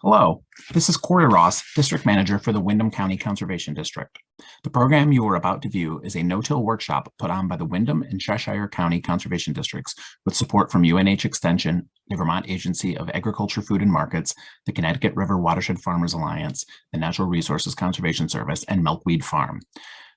Hello, this is Corey Ross, District Manager for the Windham County Conservation District. The program you are about to view is a no-till workshop put on by the Windham and Cheshire County Conservation Districts with support from UNH Extension, the Vermont Agency of Agriculture, Food and Markets, the Connecticut River Watershed Farmers Alliance, the Natural Resources Conservation Service, and Milkweed Farm.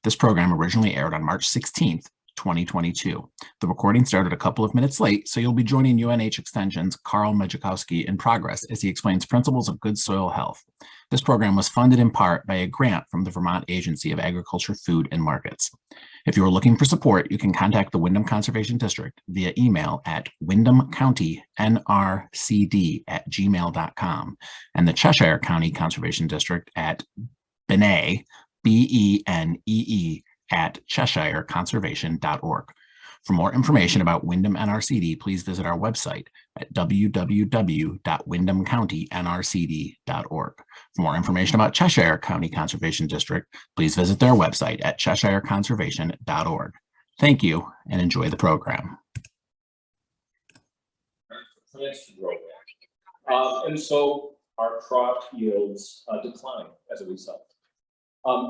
This program originally aired on March 16th, 2022. The recording started a couple of minutes late, so you'll be joining UNH Extension's Carl Majewski in progress as he explains principles of good soil health. This program was funded in part by a grant from the Vermont Agency of Agriculture, Food and Markets. If you are looking for support, you can contact the Windham Conservation District via email at windhamcountynrcd@gmail.com and the Cheshire County Conservation District at benee, BENEE, at cheshireconservation.org. For more information about Windham NRCD, please visit our website at www.windhamcountynrcd.org. For more information about Cheshire County Conservation District, please visit their website at cheshireconservation.org. Thank you and enjoy the program. Plants to grow and so our crop yields decline as a result.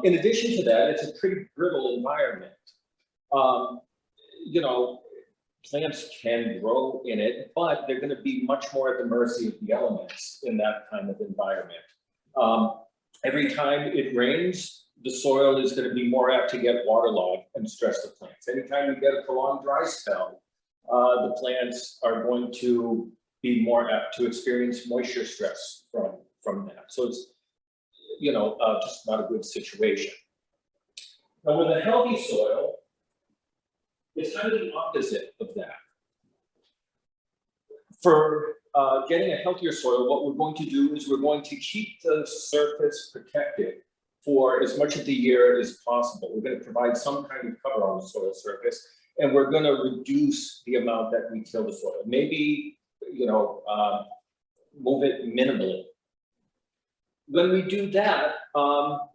In addition to that, it's a pretty brittle environment. Plants can grow in it, but they're going to be much more at the mercy of the elements in that kind of environment. Every time it rains, the soil is going to be more apt to get waterlogged and stress the plants. Anytime you get a prolonged dry spell, the plants are going to be more apt to experience moisture stress from that. So it's just not a good situation. Now, with a healthy soil, it's kind of the opposite of that. For getting a healthier soil, what we're going to do is we're going to keep the surface protected for as much of the year as possible. We're going to provide some kind of cover on the soil surface, and we're going to reduce the amount that we till the soil. Maybe, move it minimally. When we do that,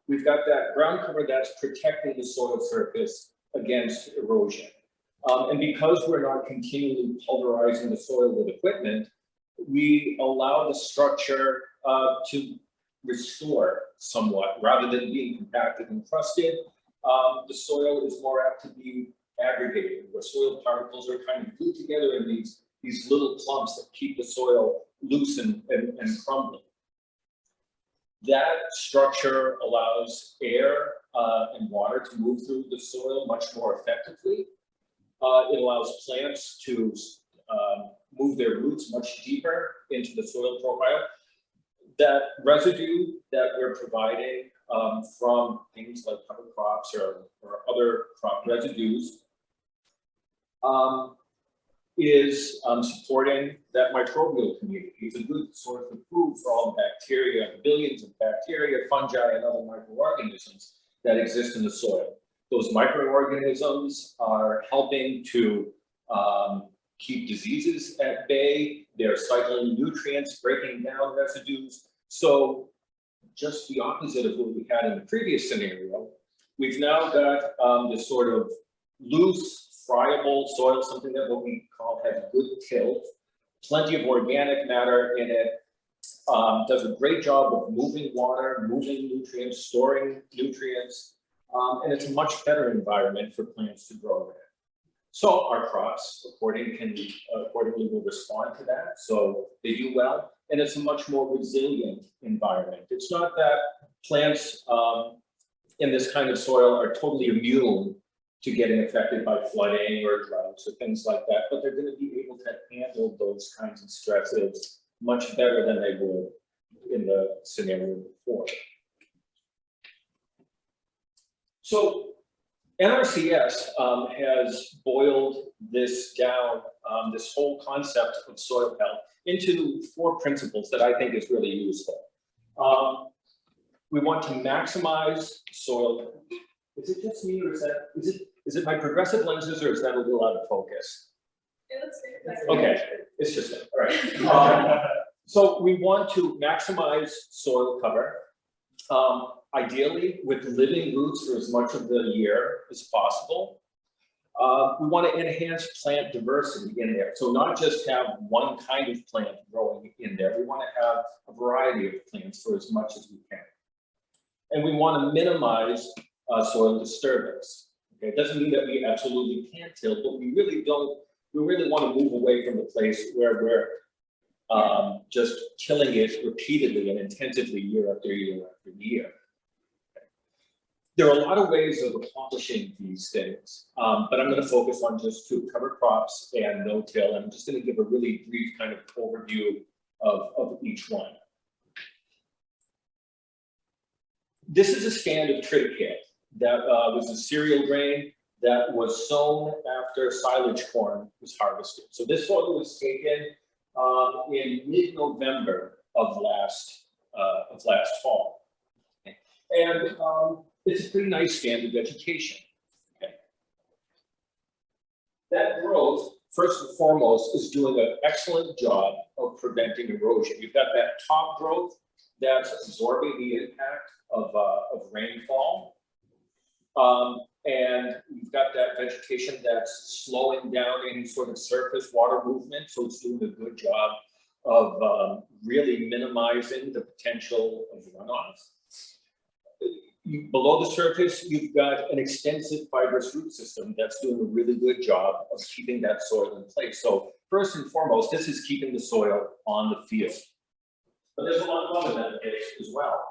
we've got that ground cover that's protecting the soil surface against erosion. And because we're not continually pulverizing the soil with equipment, we allow the structure to restore somewhat rather than being compacted and crusted. The soil is more apt to be aggregated, where soil particles are kind of glued together in these little clumps that keep the soil loose and crumbling. That structure allows air and water to move through the soil much more effectively. It allows plants to move their roots much deeper into the soil profile. That residue that we're providing from things like cover crops or other crop residues is supporting that microbial community. It's a good source of food for all the bacteria, billions of bacteria, fungi, and other microorganisms that exist in the soil. Those microorganisms are helping to keep diseases at bay. They're cycling nutrients, breaking down residues. So just the opposite of what we had in the previous scenario, we've now got this sort of loose, friable soil, something that what we call has good tilt, plenty of organic matter in it, does a great job of moving water, moving nutrients, storing nutrients, and it's a much better environment for plants to grow in. So our crops accordingly will respond to that, so they do well, and it's a much more resilient environment. It's not that plants in this kind of soil are totally immune to getting affected by flooding or droughts or things like that, but they're going to be able to handle those kinds of stresses much better than they would in the scenario before. So NRCS has boiled this down, this whole concept of soil health, into 4 principles that I think is really useful. We want to maximize soil. Is it just me, or is it my progressive lenses, or is that a little out of focus? It looks good. Okay, it's just me. All right. So we want to maximize soil cover, ideally with living roots for as much of the year as possible. We want to enhance plant diversity in there. So not just have one kind of plant growing in there. We want to have a variety of plants for as much as we can. And we want to minimize soil disturbance. Okay, it doesn't mean that we absolutely can't till, but we really don't. We really want to move away from the place where we're just killing it repeatedly and intensively year after year after year. Okay. There are a lot of ways of accomplishing these things, but I'm going to focus on just two: cover crops and no-till. I'm just going to give a really brief kind of overview of each one. This is a stand of triticale that was a cereal grain that was sown after silage corn was harvested. So this photo was taken in mid-November of last fall. Okay. And it's a pretty nice stand of vegetation. Okay. That growth, first and foremost, is doing an excellent job of preventing erosion. You've got that top growth that's absorbing the impact of rainfall. And you've got that vegetation that's slowing down any sort of surface water movement. So it's doing a good job of really minimizing the potential of runoff. Below the surface, you've got an extensive fibrous root system that's doing a really good job of keeping that soil in place. So first and foremost, this is keeping the soil on the field. But there's a lot more than that as well.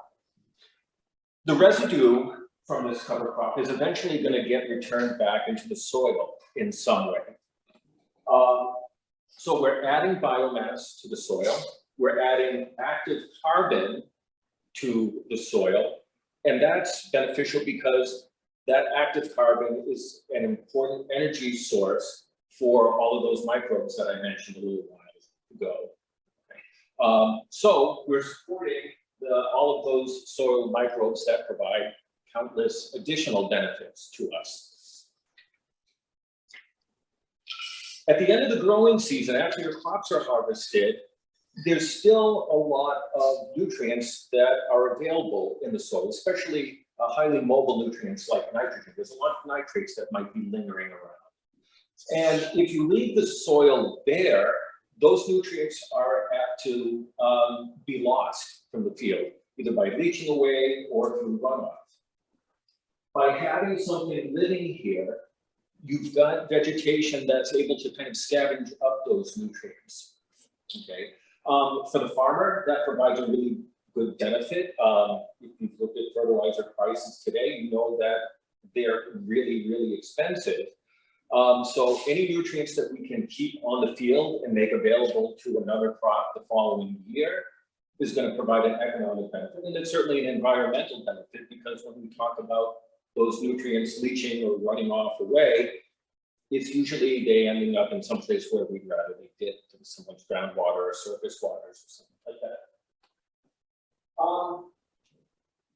The residue from this cover crop is eventually going to get returned back into the soil in some way. So we're adding biomass to the soil. We're adding active carbon to the soil. And that's beneficial because that active carbon is an important energy source for all of those microbes that I mentioned a little while ago. So we're supporting all of those soil microbes that provide countless additional benefits to us. At the end of the growing season, after your crops are harvested, there's still a lot of nutrients that are available in the soil, especially highly mobile nutrients like nitrogen. There's a lot of nitrates that might be lingering around. And if you leave the soil bare, those nutrients are apt to be lost from the field, either by leaching away or through runoff. By having something living here, you've got vegetation that's able to kind of scavenge up those nutrients. Okay. For the farmer, that provides a really good benefit. If you've looked at fertilizer prices today, you know that they're really, really expensive. So any nutrients that we can keep on the field and make available to another crop the following year is going to provide an economic benefit. And it's certainly an environmental benefit, because when we talk about those nutrients leaching or running off away, it's usually they ending up in some place where we'd rather they did, to someone's groundwater or surface waters or something like that.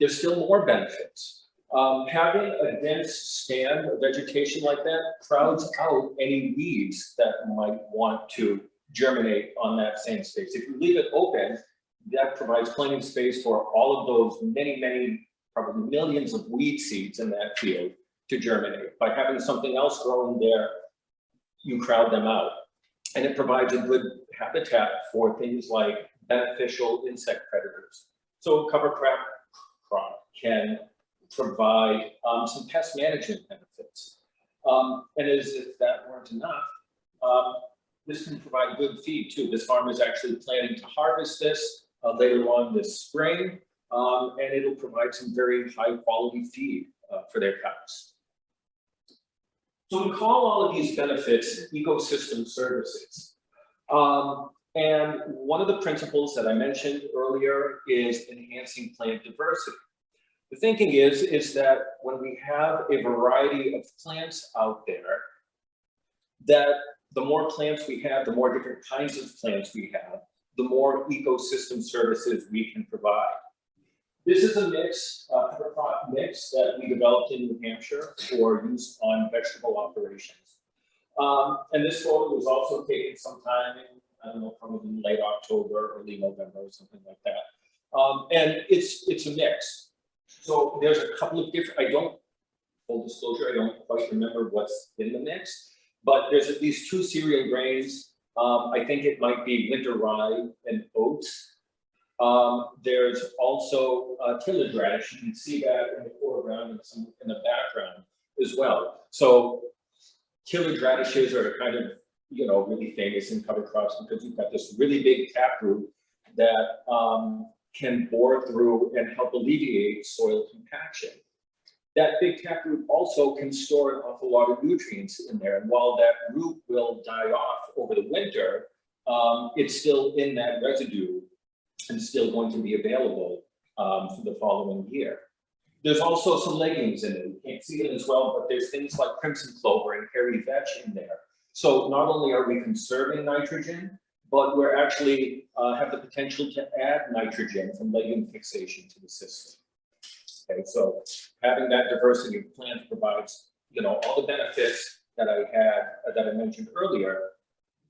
There's still more benefits. Having a dense stand of vegetation like that crowds out any weeds that might want to germinate on that same space. If you leave it open, that provides plenty of space for all of those many, probably millions of weed seeds in that field to germinate. By having something else growing there, you crowd them out. And it provides a good habitat for things like beneficial insect predators. So a cover crop can provide some pest management benefits. And as if that weren't enough, this can provide good feed too. This farm is actually planning to harvest this later on this spring, and it'll provide some very high quality feed for their cows. So we call all of these benefits ecosystem services. And one of the principles that I mentioned earlier is enhancing plant diversity. The thinking is that when we have a variety of plants out there, that the more plants we have, the more different kinds of plants we have, the more ecosystem services we can provide. This is a mix, cover crop mix that we developed in New Hampshire for use on vegetable operations. And this photo was also taken sometime in, I don't know, probably late October, early November, or something like that. And it's a mix. So there's a couple of different, full disclosure, I don't quite remember what's in the mix, but there's at least 2 cereal grains. I think it might be winter rye and oats. There's also tillage radish. You can see that in the foreground and some in the background as well. So tillage radishes are kind of, really famous in cover crops because you've got this really big taproot that can bore through and help alleviate soil compaction. That big taproot also can store an awful lot of nutrients in there. And while that root will die off over the winter, it's still in that residue and still going to be available for the following year. There's also some legumes in it. You can't see it as well, but there's things like crimson clover and hairy vetch in there. So not only are we conserving nitrogen, but we're actually have the potential to add nitrogen from legume fixation to the system. Okay, so having that diversity of plants provides, all the benefits that I mentioned earlier,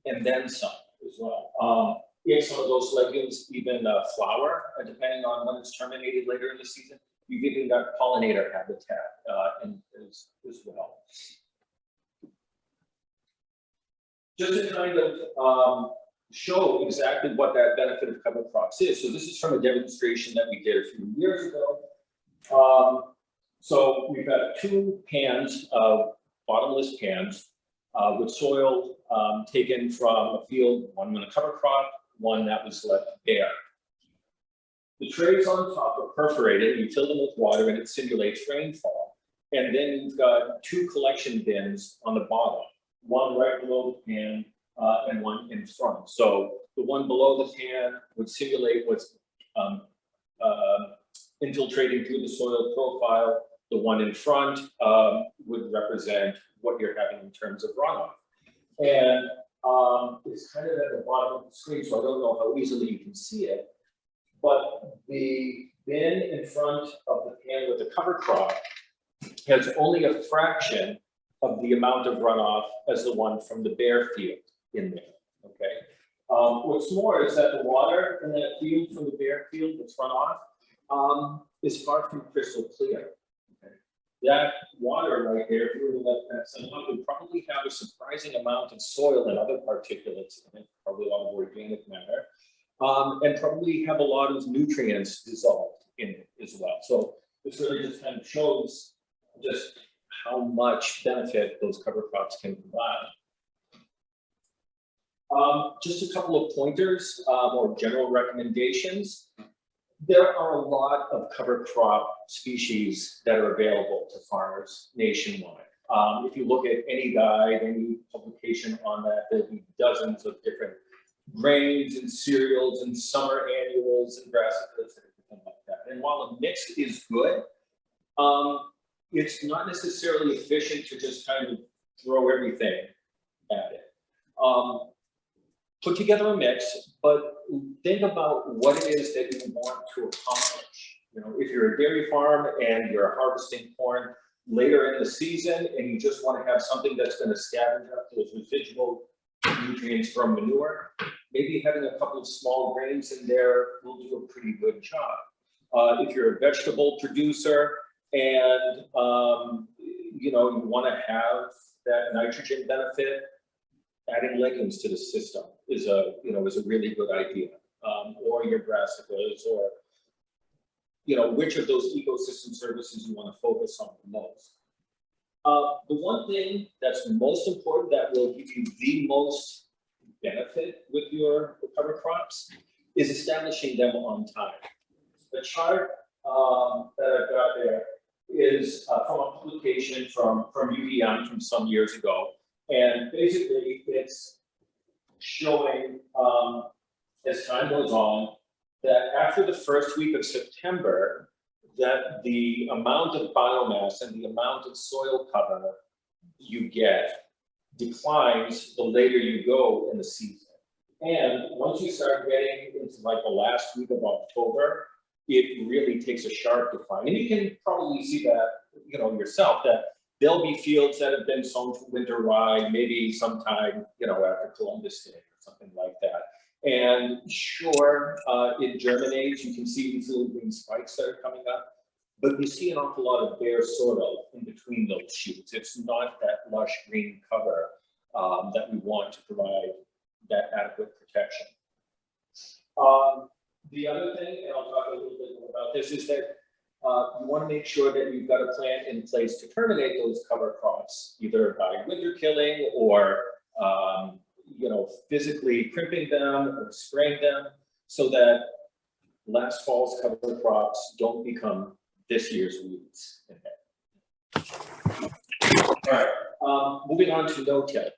and then some as well. In some of those legumes, even flower, depending on when it's terminated later in the season, you've even got pollinator habitat as well. Just to kind of show exactly what that benefit of cover crops is. So this is from a demonstration that we did a few years ago. So we've got 2 pans of bottomless pans with soil taken from a field, one with a cover crop, one that was left bare. The trays on top are perforated, you fill them with water and it simulates rainfall. And then you've got 2 collection bins on the bottom, one right below the pan and one in front. So the one below the pan would simulate what's infiltrating through the soil profile. The one in front would represent what you're having in terms of runoff. And it's kind of at the bottom of the screen, so I don't know how easily you can see it, but the bin in front of the pan with the cover crop has only a fraction of the amount of runoff as the one from the bare field in there, okay? What's more is that the water in that field from the bare field that's runoff is far from crystal clear. Okay? That water right there, if you were to let that set up, would probably have a surprising amount of soil and other particulates in it, probably a lot of organic matter, and probably have a lot of nutrients dissolved in it as well. So this really just kind of shows just how much benefit those cover crops can provide. Just a couple of pointers or general recommendations. There are a lot of cover crop species that are available to farmers nationwide. If you look at any guide, any publication on that, there'll be dozens of different grains and cereals and summer annuals and brassicas and everything like that. And while a mix is good, it's not necessarily efficient to just kind of throw everything at it. Put together a mix, but think about what it is that you want to accomplish. If you're a dairy farm and you're harvesting corn later in the season and you just want to have something that's going to scavenge up those residual nutrients from manure, maybe having a couple of small grains in there will do a pretty good job. If you're a vegetable producer and you want to have that nitrogen benefit, adding legumes to the system is a really good idea, or your brassicas, or which of those ecosystem services you want to focus on the most. The one thing that's most important that will give you the most benefit with your cover crops is establishing them on time. The chart that I've got there is from a publication from UVM from some years ago. And basically, it's showing, as time goes on, that after the first week of September, that the amount of biomass and the amount of soil cover you get declines the later you go in the season. And once you start getting into like the last week of October, it really takes a sharp decline. And you can probably see that, yourself, that there'll be fields that have been sown to winter rye, maybe sometime, after Columbus Day or something like that. And sure, it germinates. You can see these little green spikes that are coming up. but you see an awful lot of bare soil in between those shoots. It's not that lush green cover that we want to provide that adequate protection. The other thing, and I'll talk a little bit more about this, is that you want to make sure that you've got a plan in place to terminate those cover crops, either by winter killing or physically crimping them or spraying them, so that last fall's cover crops don't become this year's weeds. Okay. All right, moving on to no-till.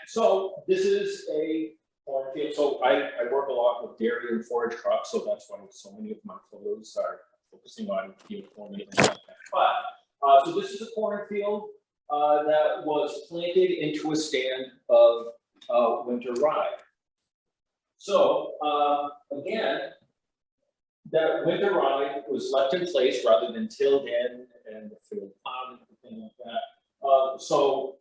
So this is a corn field. So I work a lot with dairy and forage crops, so that's why so many of my photos are focusing on field corn and things like that. But so this is a cornfield that was planted into a stand of winter rye. So again, that winter rye was left in place rather than tilled in and the field plowed and everything like that. So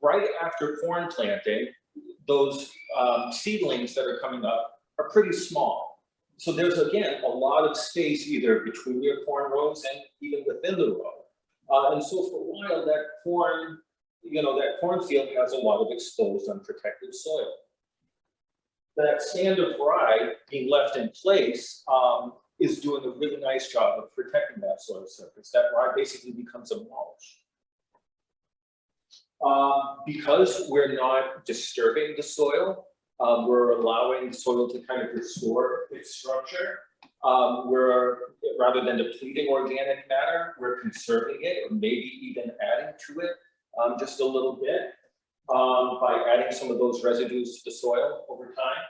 right after corn planting, those seedlings that are coming up are pretty small. So there's, again, a lot of space either between your corn rows and even within the row. And so for a while, that corn, that cornfield has a lot of exposed unprotected soil. That stand of rye being left in place is doing a really nice job of protecting that soil surface. That rye basically becomes a mulch. Because we're not disturbing the soil, we're allowing the soil to kind of restore its structure. Rather than depleting organic matter, we're conserving it, or maybe even adding to it just a little bit by adding some of those residues to the soil over time.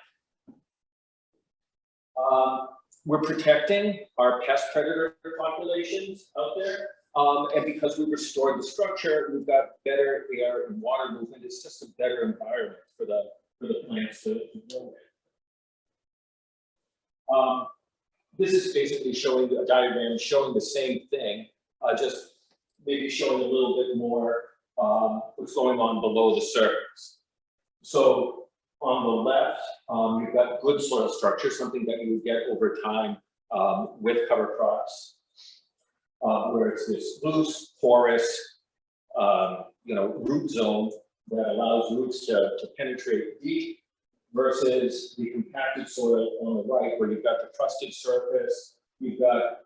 We're protecting our pest predator populations out there. And because we restored the structure, we've got better air and water movement. It's just a better environment for the plants to grow in. This is basically showing a diagram showing the same thing, just maybe showing a little bit more what's going on below the surface. So on the left, you've got good soil structure, something that you would get over time with cover crops. Where it's this loose, porous, root zone that allows roots to penetrate deep, versus the compacted soil on the right, where you've got the crusted surface, you've got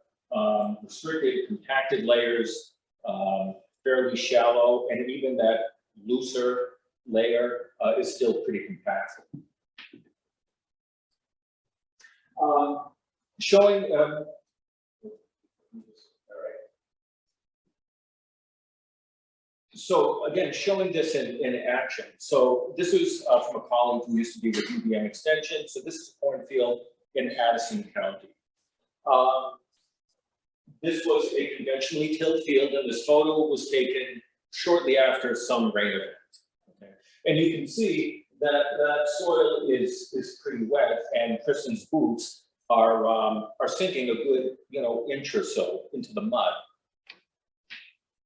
restricted, compacted layers, fairly shallow, and even that looser layer is still pretty compact. Showing So again, showing this in action. So this is from a colleague who used to be with UVM Extension. So this is a cornfield in Addison County. This was a conventionally tilled field, and this photo was taken shortly after some rain event. Okay? And you can see that that soil is pretty wet, and Kristen's boots are sinking a good inch or so into the mud.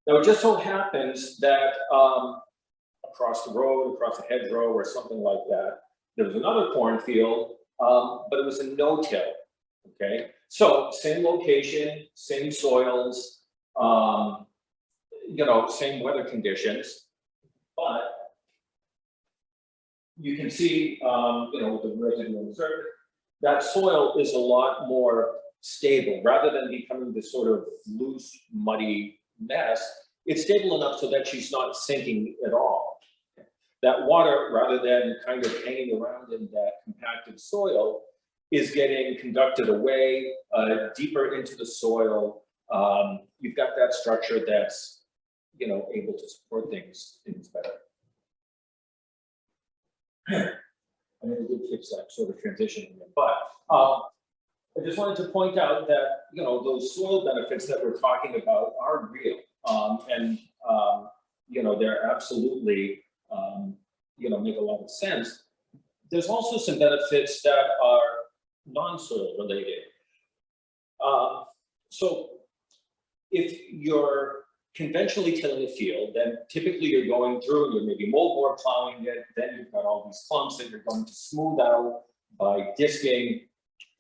Now, it just so happens that across the road, across the hedgerow or something like that, there was another cornfield, but it was a no-till, okay? So same location, same soils, same weather conditions, but you can see, with the residue surface, that soil is a lot more stable. Rather than becoming this sort of loose, muddy mess, it's stable enough so that she's not sinking at all. That water, rather than kind of hanging around in that compacted soil, is getting conducted away, deeper into the soil. You've got that structure that's, able to support things better. I mean, we did fix that sort of transition, but I just wanted to point out that, those soil benefits that we're talking about are real. They're absolutely, make a lot of sense. There's also some benefits that are non-soil related. So if you're conventionally tilling a field, then typically you're going through and you're maybe moldboard plowing it, then you've got all these clumps that you're going to smooth out by disking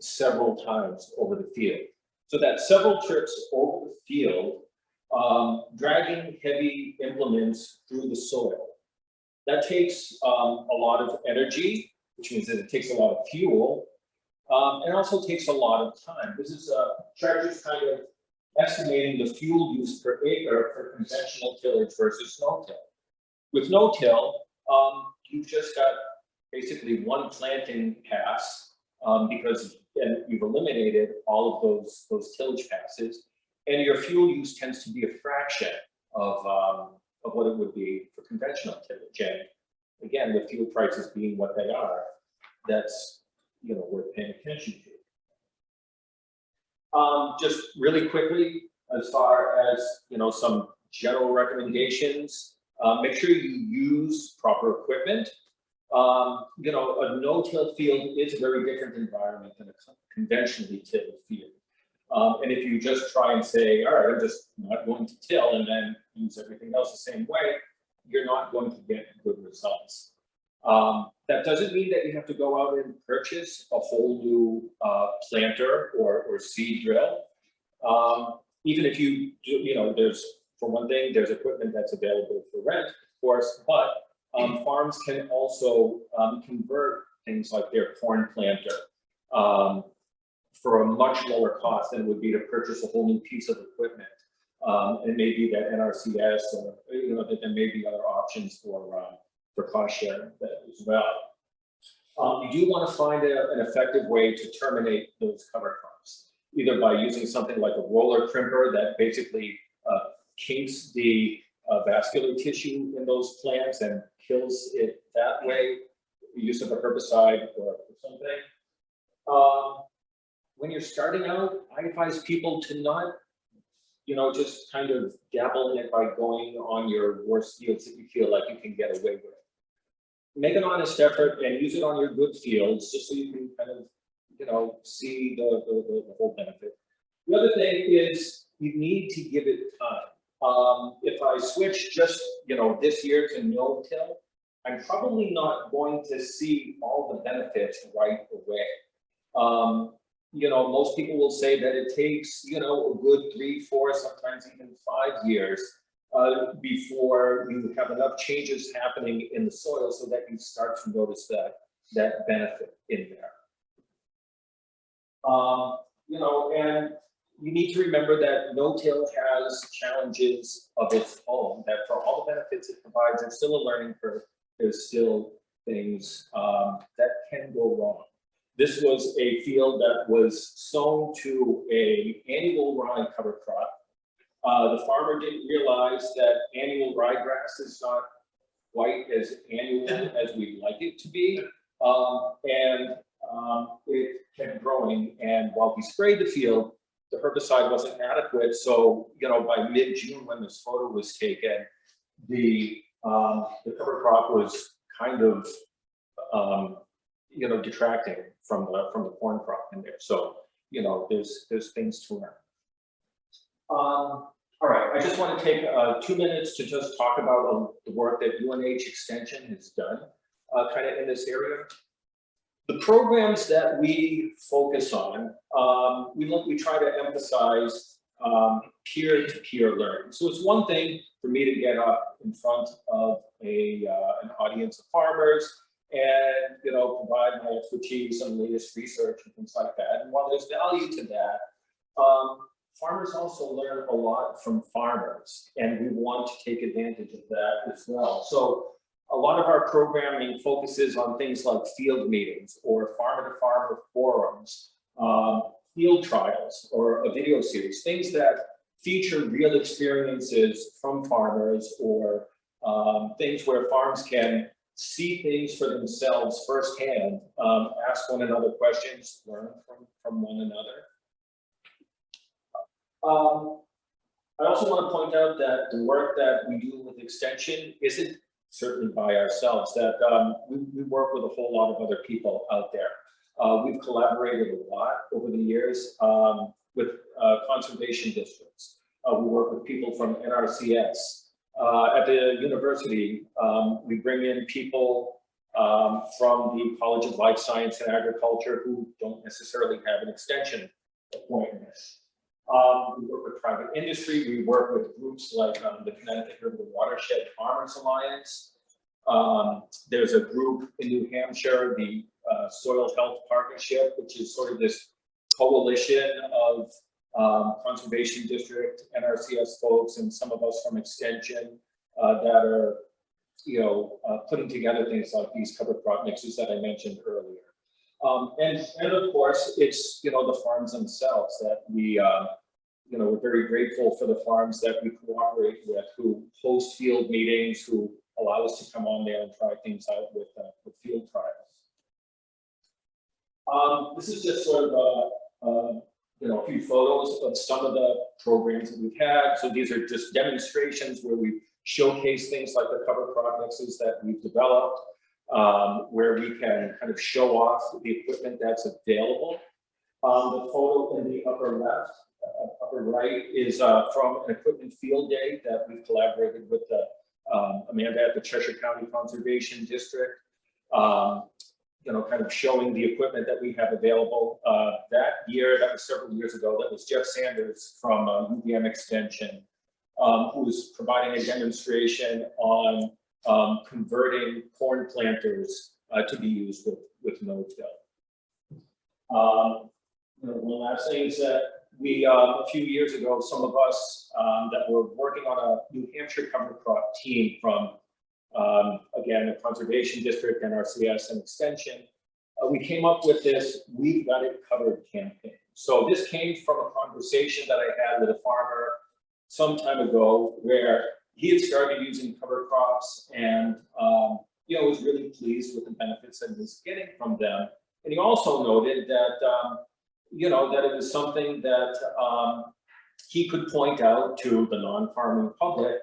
several times over the field. So that several trips over the field, dragging heavy implements through the soil. That takes a lot of energy, which means that it takes a lot of fuel, and also takes a lot of time. This is Treasure's kind of estimating the fuel use per acre for conventional tillage versus no-till. With no-till, you've just got basically one planting pass because you've eliminated all of those tillage passes, and your fuel use tends to be a fraction of what it would be for conventional tillage. And again, with fuel prices being what they are, that's worth paying attention to. Just really quickly, as far as some general recommendations, make sure you use proper equipment. A no-till field is a very different environment than a conventionally tilled field. And if you just try and say, all right, I'm just not going to till and then use everything else the same way, you're not going to get good results. That doesn't mean that you have to go out and purchase a whole new planter or seed drill. Even if you do, there's, for one thing, there's equipment that's available for rent, of course, but farms can also convert things like their corn planter for a much lower cost than it would be to purchase a whole new piece of equipment. And maybe that NRCS, or that there may be other options for cost sharing as well. You do want to find an effective way to terminate those cover crops, either by using something like a roller crimper that basically kinks the vascular tissue in those plants and kills it that way, the use of a herbicide or something. When you're starting out, I advise people to not, just kind of dabble in it by going on your worst fields that you feel like you can get away with. Make an honest effort and use it on your good fields, just so you can kind of, see the whole benefit. The other thing is you need to give it time. If I switch just, this year to no-till, I'm probably not going to see all the benefits right away. Most people will say that it takes, a good 3, 4, sometimes even 5 years before you have enough changes happening in the soil so that you start to notice that benefit in there. And you need to remember that no-till has challenges of its own, that for all the benefits it provides, there's still a learning curve. There's still things that can go wrong. This was a field that was sown to an annual rye cover crop. The farmer didn't realize that annual ryegrass is not quite as annual as we'd like it to be. It kept growing. And while he sprayed the field, the herbicide wasn't adequate. So, by mid-June, when this photo was taken, the cover crop was kind of, detracting from the corn crop in there. So, there's things to learn. All right, I just want to take 2 minutes to just talk about the work that UNH Extension has done kind of in this area. The programs that we focus on, we try to emphasize peer-to-peer learning. So it's one thing for me to get up in front of an audience of farmers and provide my expertise on latest research and things like that. And while there's value to that, farmers also learn a lot from farmers, and we want to take advantage of that as well. So a lot of our programming focuses on things like field meetings or farmer-to-farmer forums, field trials, or a video series, things that feature real experiences from farmers, or things where farms can see things for themselves firsthand, ask one another questions, learn from one another. I also want to point out that the work that we do with Extension isn't certainly by ourselves, that we work with a whole lot of other people out there. We've collaborated a lot over the years with conservation districts. We work with people from NRCS. At the university, we bring in people from the College of Life Science and Agriculture who don't necessarily have an extension appointment. We work with private industry. We work with groups like the Connecticut Watershed Farmers Alliance. There's a group in New Hampshire, the Soil Health Partnership, which is sort of this coalition of conservation district, NRCS folks, and some of us from Extension that are, putting together things like these cover crop mixes that I mentioned earlier. And of course, it's, the farms themselves that we, we're very grateful for the farms that we cooperate with, who host field meetings, who allow us to come on there and try things out with field trials. This is just sort of a few photos of some of the programs that we've had. So these are just demonstrations where we showcase things like the cover crop mixes that we've developed, where we can kind of show off the equipment that's available. The photo in the upper left, upper right is from an equipment field day that we've collaborated with Amanda at the Cheshire County Conservation District. Kind of showing the equipment that we have available. That year, that was several years ago, that was Jeff Sanders from UVM Extension, who was providing a demonstration on converting corn planters to be used with no-till. One last thing is that we, a few years ago, some of us that were working on a New Hampshire cover crop team from again, the Conservation District, NRCS, and Extension, we came up with this "We've Got It Covered" campaign. So this came from a conversation that I had with a farmer some time ago, where he had started using cover crops and was really pleased with the benefits that he was getting from them. And he also noted that that it was something that he could point out to the non-farming public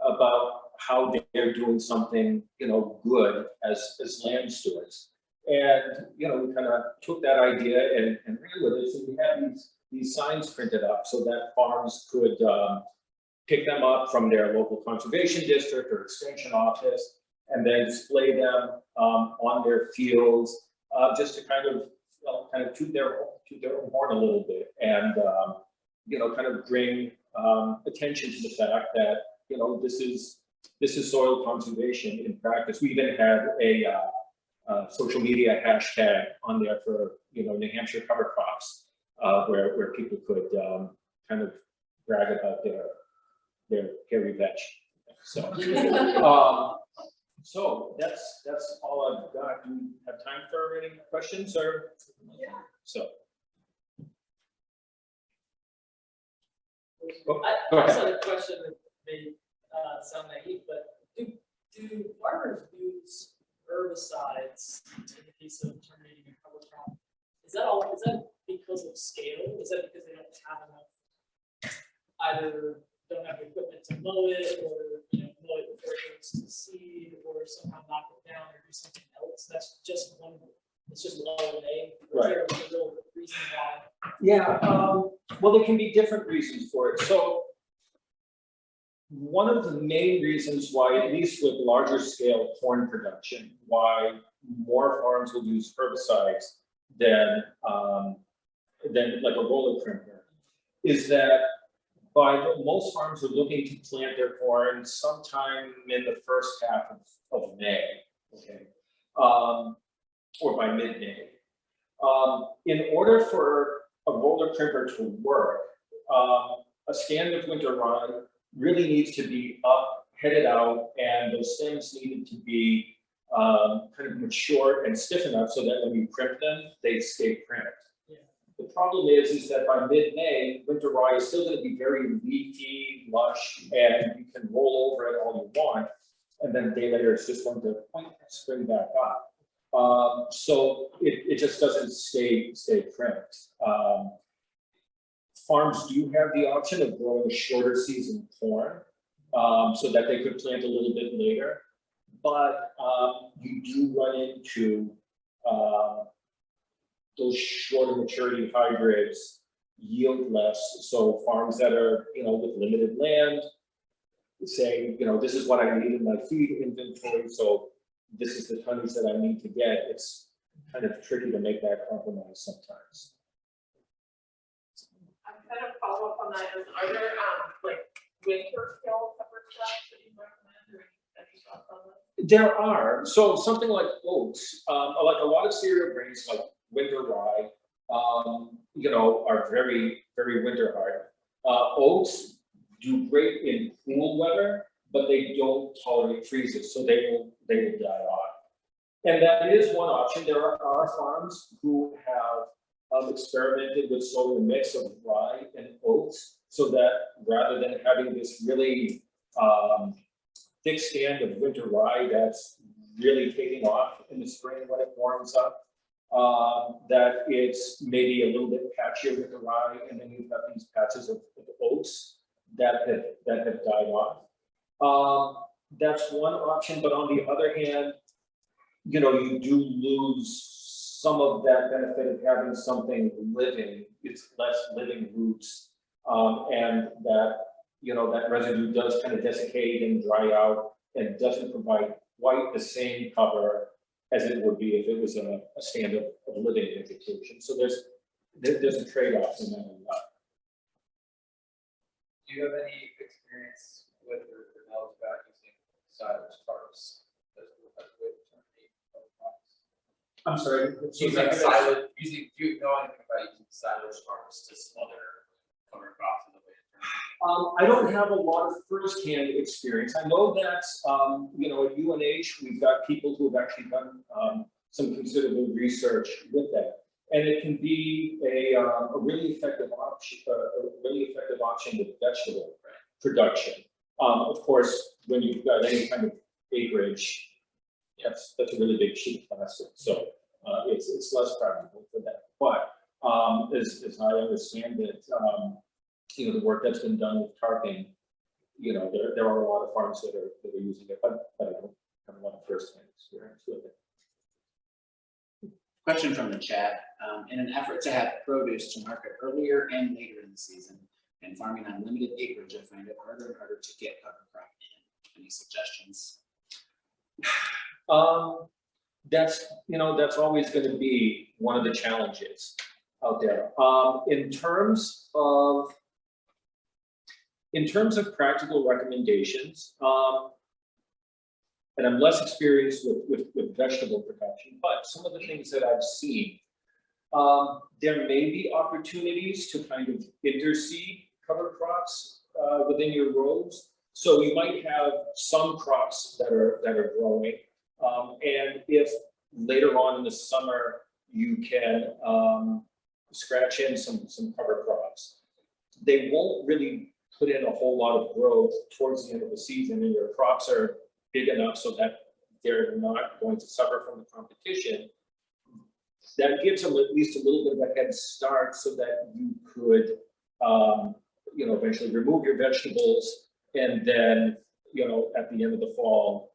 about how they're doing something, good as land stewards. And, we kind of took that idea and ran with it. So we had these signs printed up so that farms could pick them up from their local conservation district or extension office, and then display them on their fields, just to kind of toot their own horn a little bit, and kind of bring attention to the fact that this is soil conservation in practice. We even had a social media hashtag on there for New Hampshire cover crops, where people could kind of brag about their hairy vetch. So, so that's all I've got. Do you have time for any questions or? Yeah. So. I just had a question that may sound naive, but do farmers use herbicides in the case of terminating a cover crop? Is that because of scale? Is that because they don't have enough, either don't have the equipment to mow it, or mow it before it goes to seed, or somehow knock it down or do something else? That's just one. It's just one way. Right. Is there a real reason why? Yeah. Well, there can be different reasons for it. So one of the main reasons why, at least with larger scale corn production, why more farms will use herbicides than like a roller crimper, is that most farms are looking to plant their corn sometime in the first half of May, okay, or by mid-May. In order for a roller crimper to work, a standard winter run really needs to be up, headed out, and those stems needed to be kind of mature and stiff enough so that when you crimp them, they stay crimped. Yeah. The problem is that by mid-May, winter rye is still going to be very leafy, lush, and you can roll over it all you want, and then a day later it's just going to spring back up. So it just doesn't stay crimped. Farms do have the option of growing shorter season corn, so that they could plant a little bit later, but you do run into those shorter maturity hybrids yield less. So farms that are with limited land say, this is what I need in my feed inventory, so this is the tonnage that I need to get, it's kind of tricky to make that compromise sometimes. I'm kind of follow up on that. Are there like winter kill cover crops that you recommend or any thoughts on that? There are, so something like oats, like a lot of cereal grains like winter rye, you know, are very, very winter hard. Oats do great in cool weather, but they don't tolerate freezes, so they will die off. And that is one option. There are farms who have experimented with sowing a mix of rye and oats, so that rather than having this really thick stand of winter rye that's really taking off in the spring when it warms up, that it's maybe a little bit patchier with the rye, and then you've got these patches of oats that have died off. That's one option, but on the other hand, you know, you do lose some of that benefit of having something living. It's less living roots, and that, you know, that residue does kind of desiccate and dry out and doesn't provide quite the same cover as it would be if it was a stand of living vegetation. So there's a trade-off in that. Do you have any experience with or knowledge about using silage tarps as a way to terminate cover crops? I'm sorry. Using silage, do you know anything about using silage tarps to smother cover crops as a way to terminate? I don't have a lot of firsthand experience. I know that, you know, at UNH, we've got people who have actually done some considerable research with that. And it can be a really effective option with vegetable production. Of course, when you've got any kind of acreage, that's a really big sheet of plastic. So it's less practical for that. But as I understand it, you know, the work that's been done with tarping, you know, there are a lot of farms that are using it, but I don't have a lot of first-hand experience with it. Question from the chat. In an effort to have produce to market earlier and later in the season, and farming on limited acreage, I find it harder and harder to get cover crop in. Any suggestions? That's always going to be one of the challenges out there. In terms of practical recommendations, and I'm less experienced with vegetable production, but some of the things that I've seen, there may be opportunities to kind of interseed cover crops within your rows. So you might have some crops that are growing, and if later on in the summer you can scratch in some cover crops, they won't really put in a whole lot of growth towards the end of the season, and your crops are big enough so that they're not going to suffer from the competition. That gives them at least a little bit of a head start so that you could, you know, eventually remove your vegetables, and then, you know, at the end of the fall,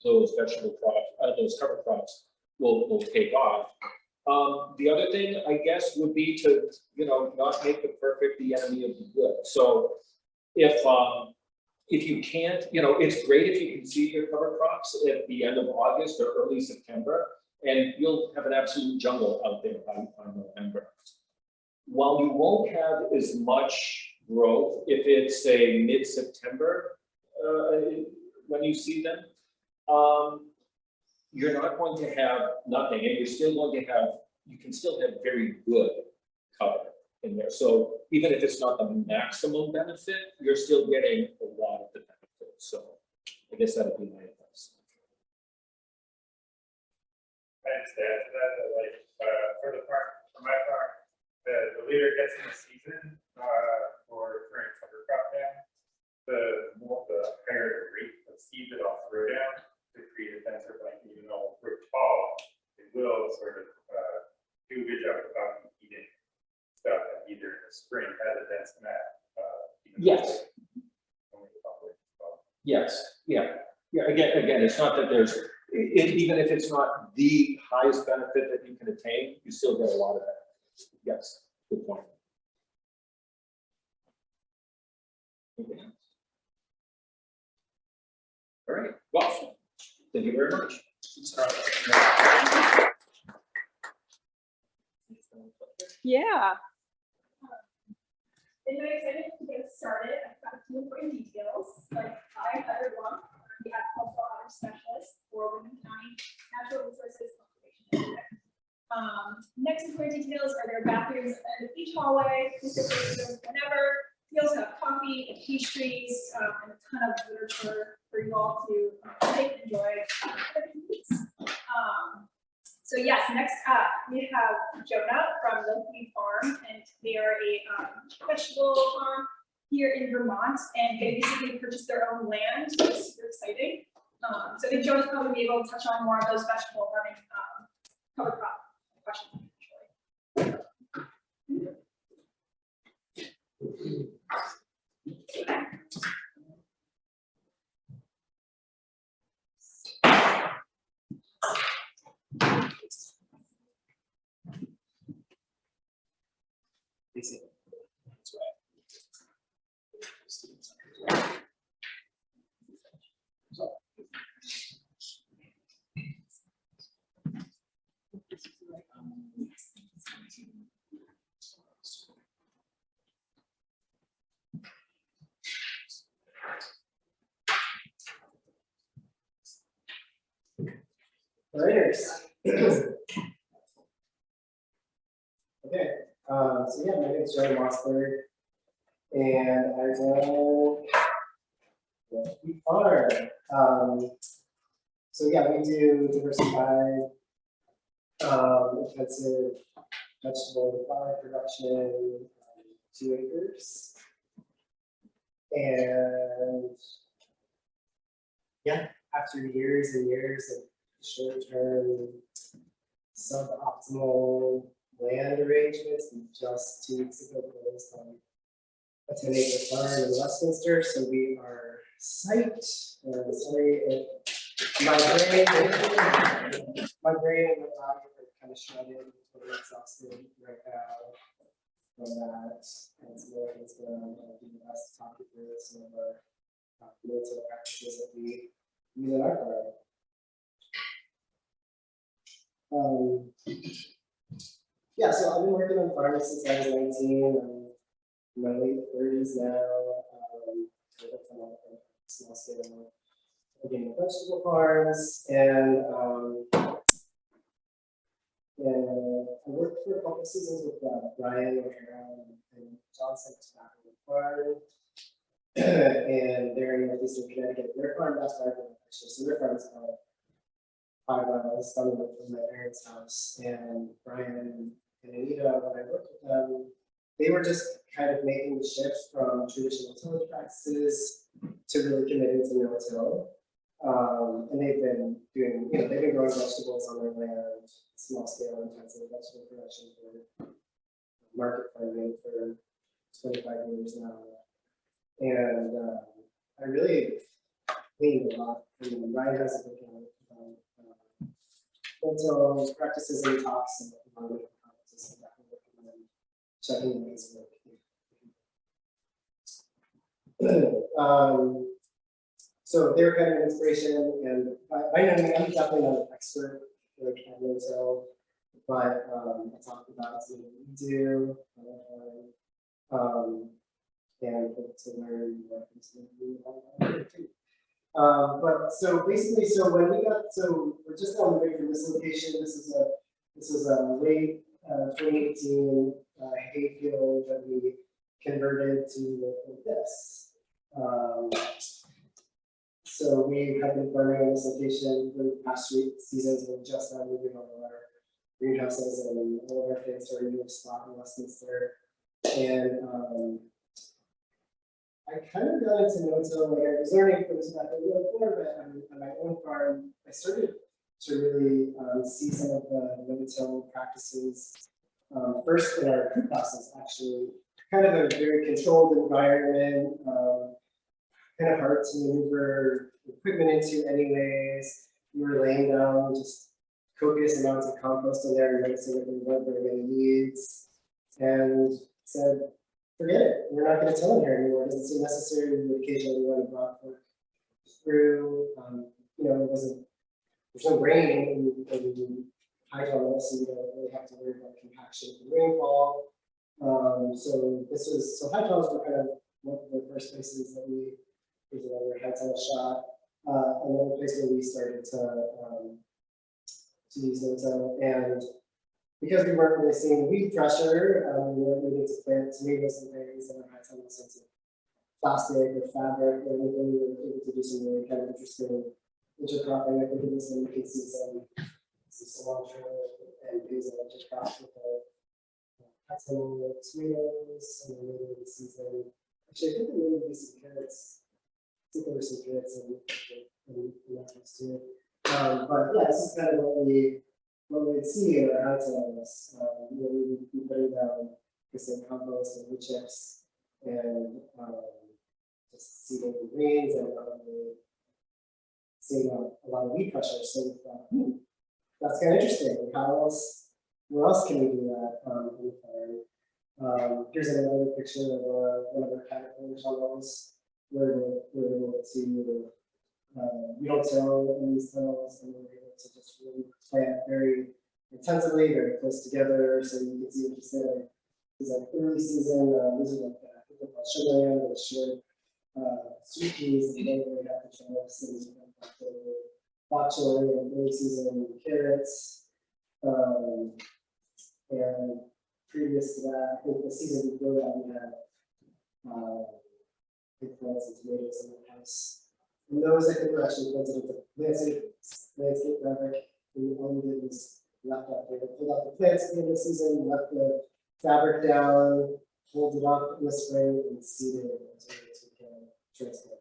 those vegetable crops, those cover crops will take off. The other thing, I guess, would be to, you know, not make the perfect the enemy of the good. So if you can't, you know, it's great if you can seed your cover crops at the end of August or early September, and you'll have an absolute jungle out there by November. While you won't have as much growth if it's a mid-September when you see them, you're not going to have nothing, and you're still going to have, you can still have very good cover in there. So even if it's not the maximum benefit, you're still getting a lot of the benefit. So I guess that would be my advice. Thanks, Dad. Like for my farm, the later it gets in the season for current cover crop down, the higher the rate of seed that I'll throw down to create a denser plant. Even though we're tall, it will sort of do a good job of eating stuff that either in the spring has a dense mat. Yes. Yes. Yeah. Yeah. Again, it's not that there's, even if it's not the highest benefit that you can attain, you still get a lot of that. Yes. Good point. Okay. All right. Well, thank you very much. Yeah. I'm very excited to get started. I've got a few important details. Like, hi, everyone. I'm the agricultural water specialist for Windham County Natural Resources Conservation District. Next important details are their bathrooms at the end of each hallway. Please feel free to use them whenever. We also have coffee and peach trees and a ton of literature for you all to take and enjoy. So yes, next up we have Jonah from Milkweed Farm, and they are a vegetable farm here in Vermont, and they basically purchased their own land, so it's super exciting. So I think Jonah's probably be able to touch on more of those vegetable farming cover crop questions. Writers. Okay, so yeah, my name is Jonah Mossberg, and I run Milkweed Farm. So yeah, we do diversified, intensive vegetable and flower production, 2 acres, and yeah, after years and years of short-term, suboptimal land arrangements, we just 2 weeks ago closed on a 10-acre farm in Westminster, so we are psyched. Sorry if my brain and my body are kind of shredded, totally exhausted right now from that. And so it's going to do the best to talk you through some of our no-till practices that we use in our farm. Yeah, so I've been working on farms since I was 19. I'm in my late 30s now. So that's a lot of small scale organic vegetable farms, and I worked for a couple seasons with Brian and Johnson back on the farm, and they're in northeastern Connecticut. Their farm, that's where I live actually. So their farm is about 5 miles from my parents' house, and Brian and Anita, when I worked with them, they were just kind of making the shift from traditional tillage practices to really committing to no-till. And they've been doing, they've been growing vegetables on their land, small scale intensive vegetable production for market farming for 25 years now. And I really leaned a lot. Ryan has a book on no-till practices and talks and practices, so I recommend checking his work. So they were kind of an inspiration, and I know I'm definitely not an expert like at no-till, but I talked about something we do, and to learn more from too. But so basically, so when we got, so we're just on the way from this location. This is a late 2018 hayfield that we converted to this. So we have been farming on this location for the past 3 seasons. We're just now moving all of our greenhouses and all of our things to our new spot in Westminster. And I kind of got into no-till, like I was learning from this method before, but on my own farm, I started to really see some of the no-till practices first in our food process, actually, kind of a very controlled environment, kind of hard to maneuver equipment into anyways. We were laying down just copious amounts of compost in there, noticing that we weren't very many weeds, and said, forget it, we're not going to till in here anymore. It doesn't seem necessary. We would occasionally run a broad fork through. It wasn't there's no rain in high tunnels, so you don't really have to worry about compaction and rainfall. So high tunnels were kind of one of the first places that here's another high tunnel shot. Another place where we started to use Notill, and because we weren't really seeing weed pressure, we weren't needing to plant tomatoes and berries in our high tunnels into plastic or fabric or anything. We were able to do some really kind of interesting intercropping. I think in this one you can see some cilantro and basil intercropped with the high tunnel tomatoes, and then later in the season. Actually, I think there may be some carrots. I think there were some carrots in that next too. But yeah, this is kind of what we'd see in our high tunnels. We'd be putting down the same compost and wood chips and just seeing the greens and seeing a lot of weed pressure. So we thought, that's kind of interesting. Where else can we do that in the farm? Here's another picture of one of our caterpillar tunnels where we're able to we don't till in these tunnels, and we're able to just really plant very intensively, very close together. So you can see what you said. It's like early season. These are like I think they're called sugar yam, the short sweet peas. They don't really have to try us. Bok choy and early season carrots. And previous to that, I think the season before that we had eggplants and tomatoes in the house. And those I think were actually planted into landscape fabric. And all we did was left out there, pulled out the plants at the end of the season, left the fabric down, pulled it up in the spring, and seeded it until we can transplant it.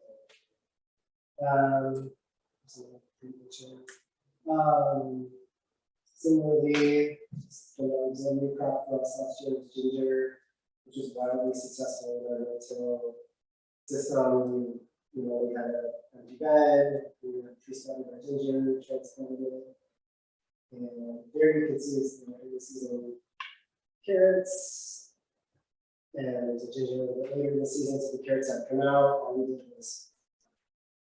Similarly, there was a new crop for us last year with ginger, which was wildly successful in our no-till system. We had an empty bed, we had pre-sprouted our ginger, transplanted it. And there you can see is the early season carrots. And there's a ginger a little bit later in the season, so the carrots had come out. All we did was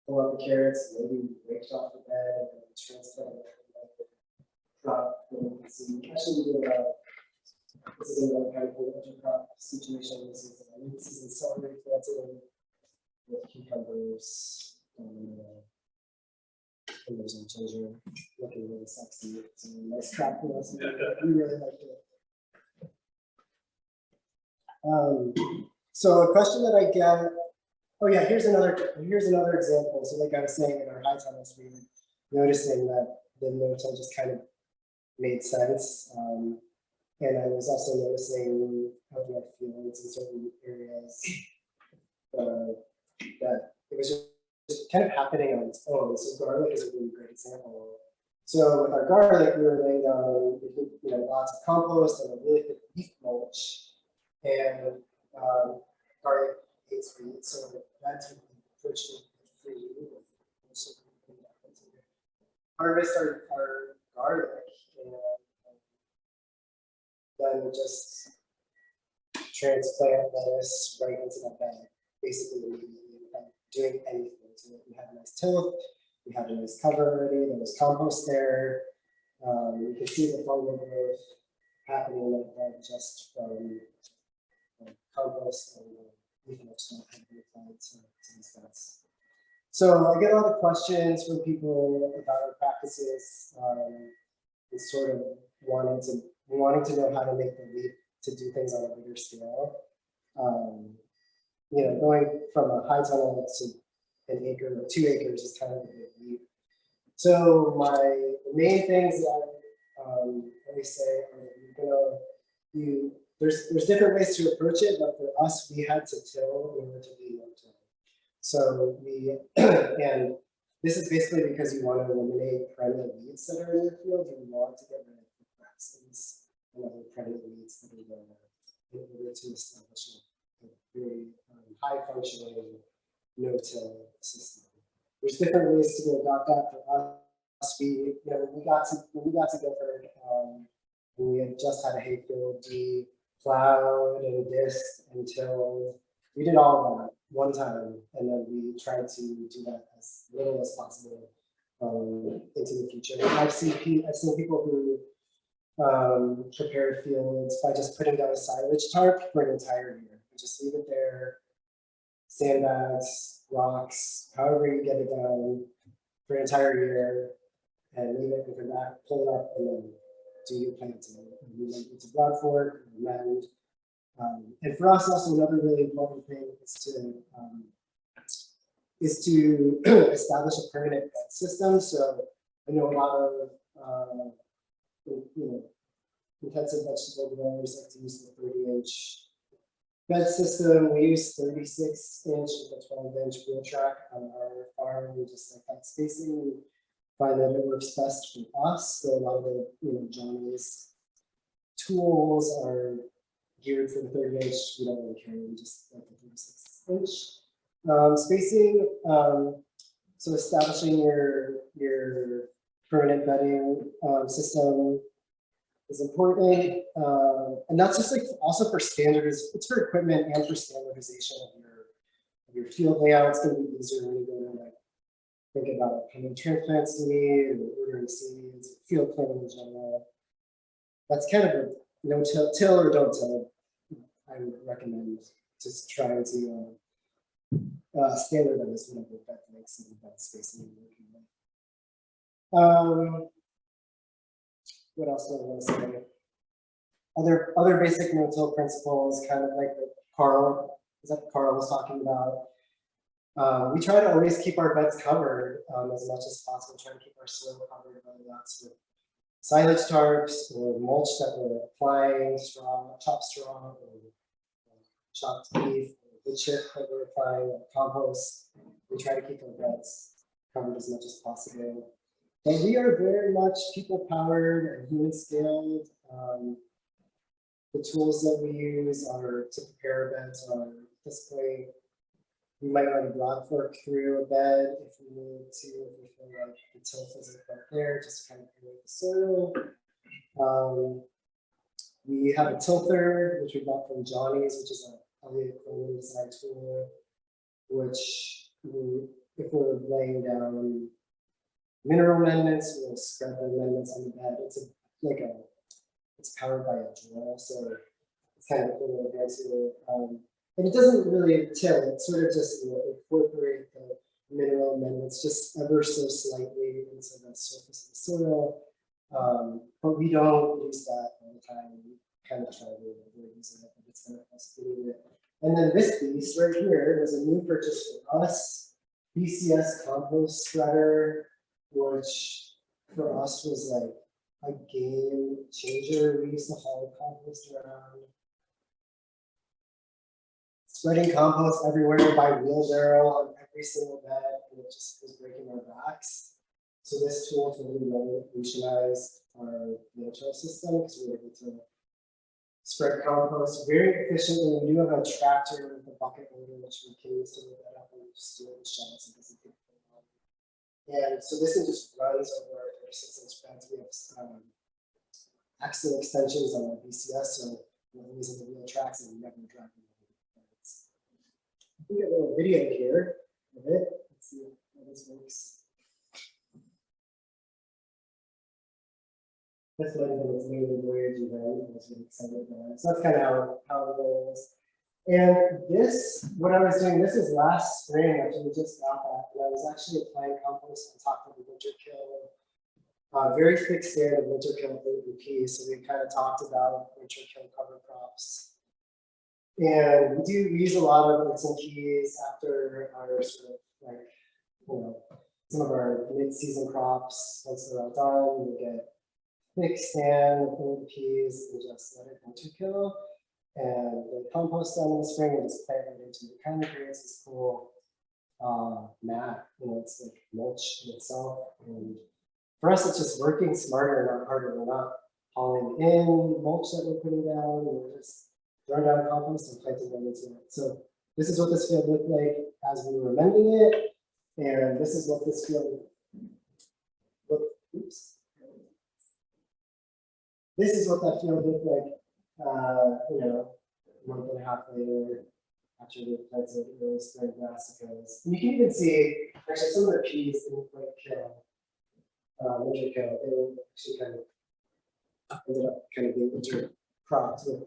pull out the carrots, maybe raked off the bed, and then transplanted it. Crop, and you can see, actually we did this is another kind of intercrop situation. This is celery planted with cucumbers and there's some ginger looking really sexy. It's a nice crop for us. We really liked it. So a question that I get, oh yeah, here's another example. So like I was saying, in our high tunnels, we were noticing that the no-till just kind of made sense. And I was also noticing out in our fields in certain areas that it was just kind of happening on its own. So garlic is a really great example. So with our garlic, we were laying down lots of compost and a really thick leaf mulch. And garlic hates weed, so that's virtually free. Harvest our garlic and then we just transplant lettuce right into that bed, basically immediately without doing anything. So we had a nice tilth, we had a nice cover already, there was compost there. You can see the fungal growth happening like that just from compost and leaf mulch that had been applied to these beds. So I get a lot of questions from people about our practices and sort of wanting to know how to make the leap to do things on a bigger scale. Going from a high tunnel to an acre or 2 acres is kind of a big leap. So the main things that I always say are there's different ways to approach it, but for us, we had to till in order to be no-till. So and this is basically because you want to eliminate perennial weeds that are in your field. You want to get rid of the grasses and other perennial weeds that are there in order to establish a very high functioning no-till system. There's different ways to go about that. For us, when we got to Guilford, when we had just had a hayfield, we plowed and disked until we did all of that one time, and then we tried to do that as little as possible into the future. I've seen people who prepare fields by just putting down a silage tarp for an entire year. And just leave it there, sandbags, rocks, however you get it down for an entire year, and leave it and come back, pull it up, and then do your planting. It's a broad fork, amend. And for us, also another really important thing is to establish a permanent bed system. So I know a lot of intensive vegetable growers like to use the 30-inch bed system. We use 36-inch with a 12-inch wheel track on our farm. We just like that spacing and find that it works best for us. So a lot of the Jonah's tools are geared for the 30-inch. We don't really care. We just like the 36-inch spacing. So establishing your permanent bedding system is important, and that's just like also for standards. It's for equipment and for standardization of your field layout. It's going to be easier when you go to like think about how many transplants you need and ordering seeds, field planning in general. That's kind of a no-till or don't till. I would recommend just trying to standardize whatever bed lengths and bed spacing you're working with. What else do I want to say? Other basic no-till principles, kind of like what Carl was talking about. We try to always keep our beds covered as much as possible. Try to keep our soil covered, whether that's with silage tarps or mulch that we're applying, chopped straw, or chopped beef, or wood chip that we're applying, or compost. We try to keep our beds covered as much as possible. But we are very much people-powered and human-scaled. The tools that we use are to prepare beds are this way. We might run a broad fork through a bed if we need to, if we feel like the tilth isn't quite there, just to kind of create the soil. We have a tilther, which we bought from Johnny's, which is a Howlett design tool, which if we're laying down mineral amendments, we'll spread the amendments on the bed. It's powered by a drill, so it's kind of cool to to it. And it doesn't really till, it sort of just incorporate the mineral amendments just ever so slightly into the surface of the soil. But we don't use that all the time. We kind of try to avoid using it, but it's not us doing it. And then this piece right here was a new purchase for us, BCS Compost Spreader, which for us was like a game changer. We used to haul compost around, spreading compost everywhere by wheelbarrow on every single bed, and it just was breaking our backs. So this tool totally revolutionized our no-till system because we were able to spread compost very efficiently. We do have a tractor with a bucket loader, which we can use to load that up and just do it with shovels. It doesn't take long. And so this thing just runs over our 36-inch beds. We have axle extensions on our BCS, so we're using the wheel tracks and never driving. I think I have a little video here of it. Let's see how this works. This might have been its maiden voyage event. I was really excited about it. So that's kind of how it goes. And this, what I was doing, this is last spring, actually, we just got that. And I was actually applying compost on top of the winter kill. Very thick stand of winter kill OEP. So we kind of talked about winter kill cover crops. And we use a lot of oats and peas after our sort of like, some of our mid-season crops. Once they're all done, we get thick stand of oat peas and just let it winter kill. And the compost done in the spring and just plant it into it. Kind of creates this cool mat. It's like mulch in itself. And for us, it's just working smarter, not harder. We're not hauling in mulch that we're putting down. We're just throwing down compost and planting them into it. So this is what this field looked like as we were amending it. And this is what this field looked. Oops. This is what that field looked like. A month and a half later, after we planted really spring brassicas. And you can even see, actually, some of the peas didn't quite kill. winter kill. They were actually ended up being winter crops with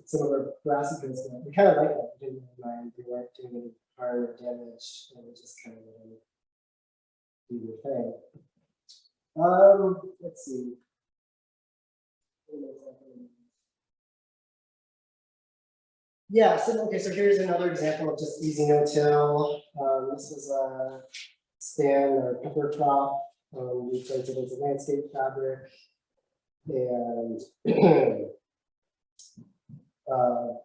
some of our grassy fields. We kind of like that. We didn't mind. We weren't doing any harm or damage, and we just kind of do your thing. Let's see. Yeah, so okay, so here's another example of just easy no-till. This is a stand or pepper crop. We planted it as a landscape fabric, and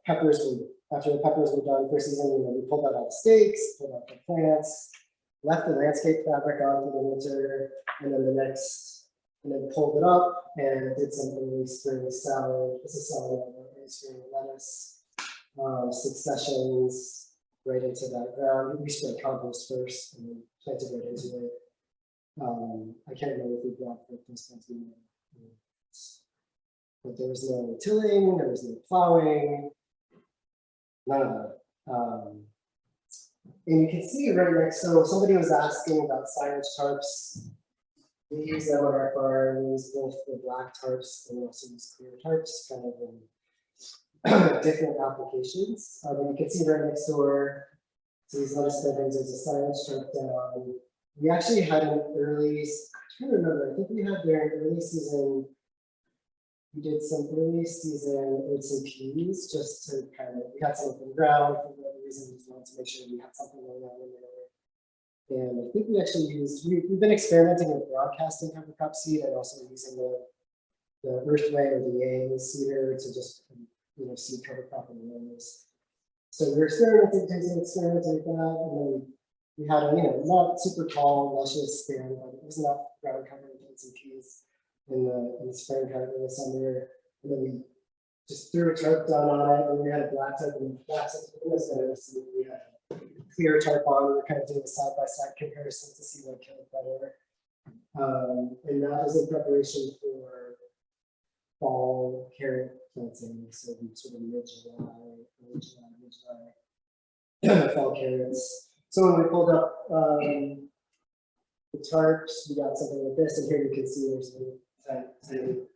peppers were, after the peppers were done for season, we pulled out all the stakes, pulled out the plants, left the landscape fabric on for the winter, and then and then pulled it up and did some early spring salad. This is salad, early spring lettuce. Successions right into that ground. We spread compost first and then planted right into it. I can't remember if we brought those plants in, but there was no tilling, there was no plowing, none of that. And you can see right next, so somebody was asking about silage tarps. We use them on our farm. We use both the black tarps and also use clear tarps, kind of in different applications. And you can see right next door to these lettuce bedrooms, there's a silage tarp down. We actually had an early, I'm trying to remember, I think we had during early season, we did some early season oats and peas just to we had some from the ground for whatever reason, we just wanted to make sure we had something going on in there. And I think we actually used, we've been experimenting with broadcasting cover crop seed and also using the earthway or the yang seeder to just seed cover crop in the rows. So we're experimenting with that, and then we had a not super tall, luscious stand, but it was enough ground cover with oats and peas in the spring, kind of in the summer. And then we just threw a tarp down on it, and we had a black tarp, and black tarp was going to see we had a clear tarp on. We were kind of doing a side-by-side comparison to see what killed better. And that was in preparation for fall carrot planting, so we sort of mid-July, fall carrots. So when we pulled up the tarps, we got something like this, and here you can see there's a tiny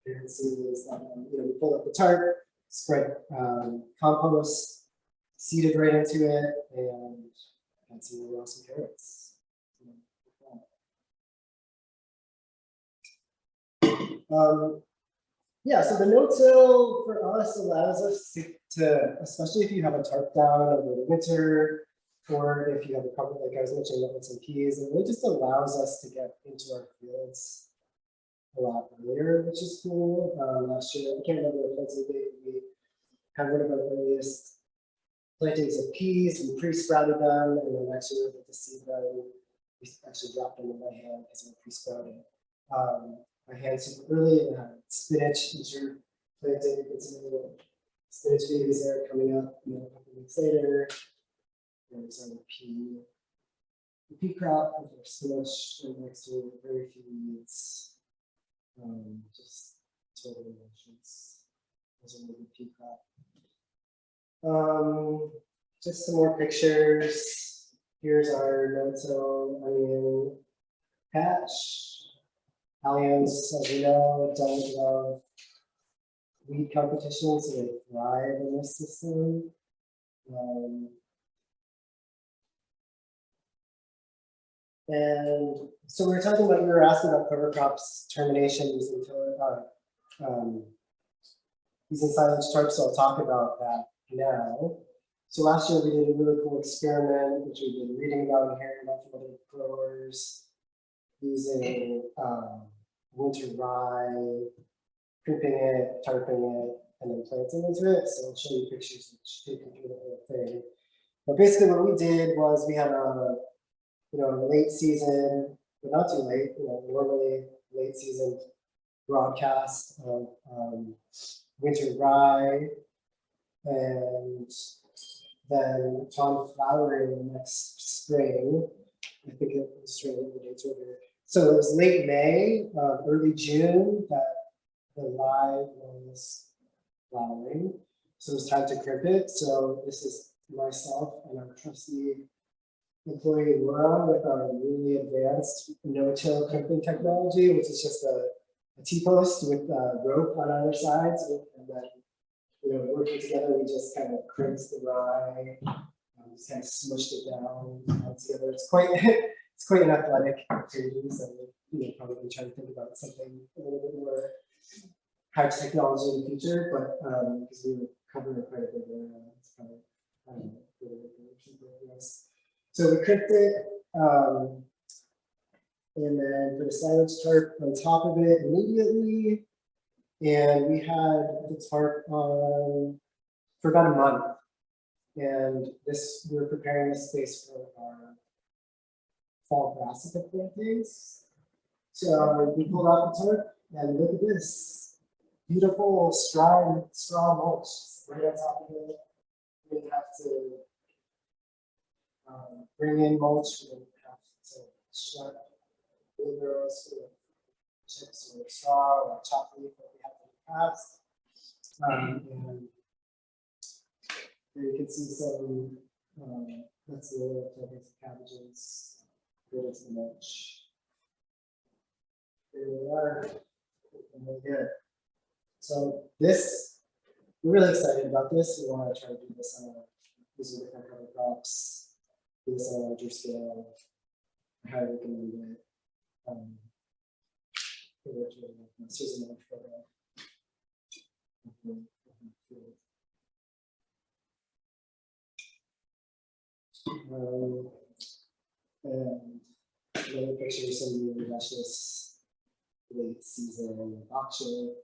carrot seedlings. We pulled up the tarp, spread compost, seeded right into it, and got some really awesome carrots. Yeah, so the no-till for us allows us to, especially if you have a tarp down over the winter, or if you have a couple, like I was mentioning, oats and peas, it really just allows us to get into our fields a lot earlier, which is cool. Last year, I can't remember what planting date, we had one of our earliest plantings of peas, we pre-sprouted them, and then next year with the seed them, we actually dropped them in my hand because they were pre-sprouted. My hand super early, and had spinach, which are planting, you can see the little spinach babies there coming up, a couple weeks later. There's our the pea crop with our spinach right next to it, very few weeds. Just total emotions. There's a little pea crop. Just some more pictures. Here's our no-till onion patch. Alliums, as we know, don't love weed competition, so they thrive in this system. And so we were talking about, you were asking about cover crops termination using silage tarps, so I'll talk about that now. So last year we did a really cool experiment, which we've been reading about and hearing about from other growers, using winter rye, crimping it, tarping it, and then planting into it. So I'll show you pictures which take you through the whole thing. But basically what we did was we had a late season, but not too late, normally late season broadcast of winter rye, and then upon flowering next spring, I think it was the dates over here. So it was late May, early June that the rye was flowering. So it was time to crimp it. So this is myself and our trusty employee Laura with our really advanced no-till crimping technology, which is just a T-post with a rope on either sides, and then, you know, working together, we just kind of crimped the rye, just kind of smushed it down together. It's quite it's quite an athletic activity, so we'll probably try to think about something a little bit more high technology in the future, but because we were covering quite a bit of area, it's kind of so we crimped it, and then put a silage tarp on top of it immediately, and we had the tarp on for about a month, and this we're preparing this space for our fall brassica plantings. So we pulled out the tarp, and look at this beautiful straw mulch right on top of it. We have to bring in mulch. We have to shut wheelbarrows with chips or straw or chopped leaf that we have in the past. And here you can see some that's the leftovers of cabbages. Good as the mulch. Here we are. Really good. So this, we're really excited about this. We want to try to do this on these are different cover crops, do this on a larger scale. I highly recommend it. Here's another photo. And another picture of some really luscious late season auction.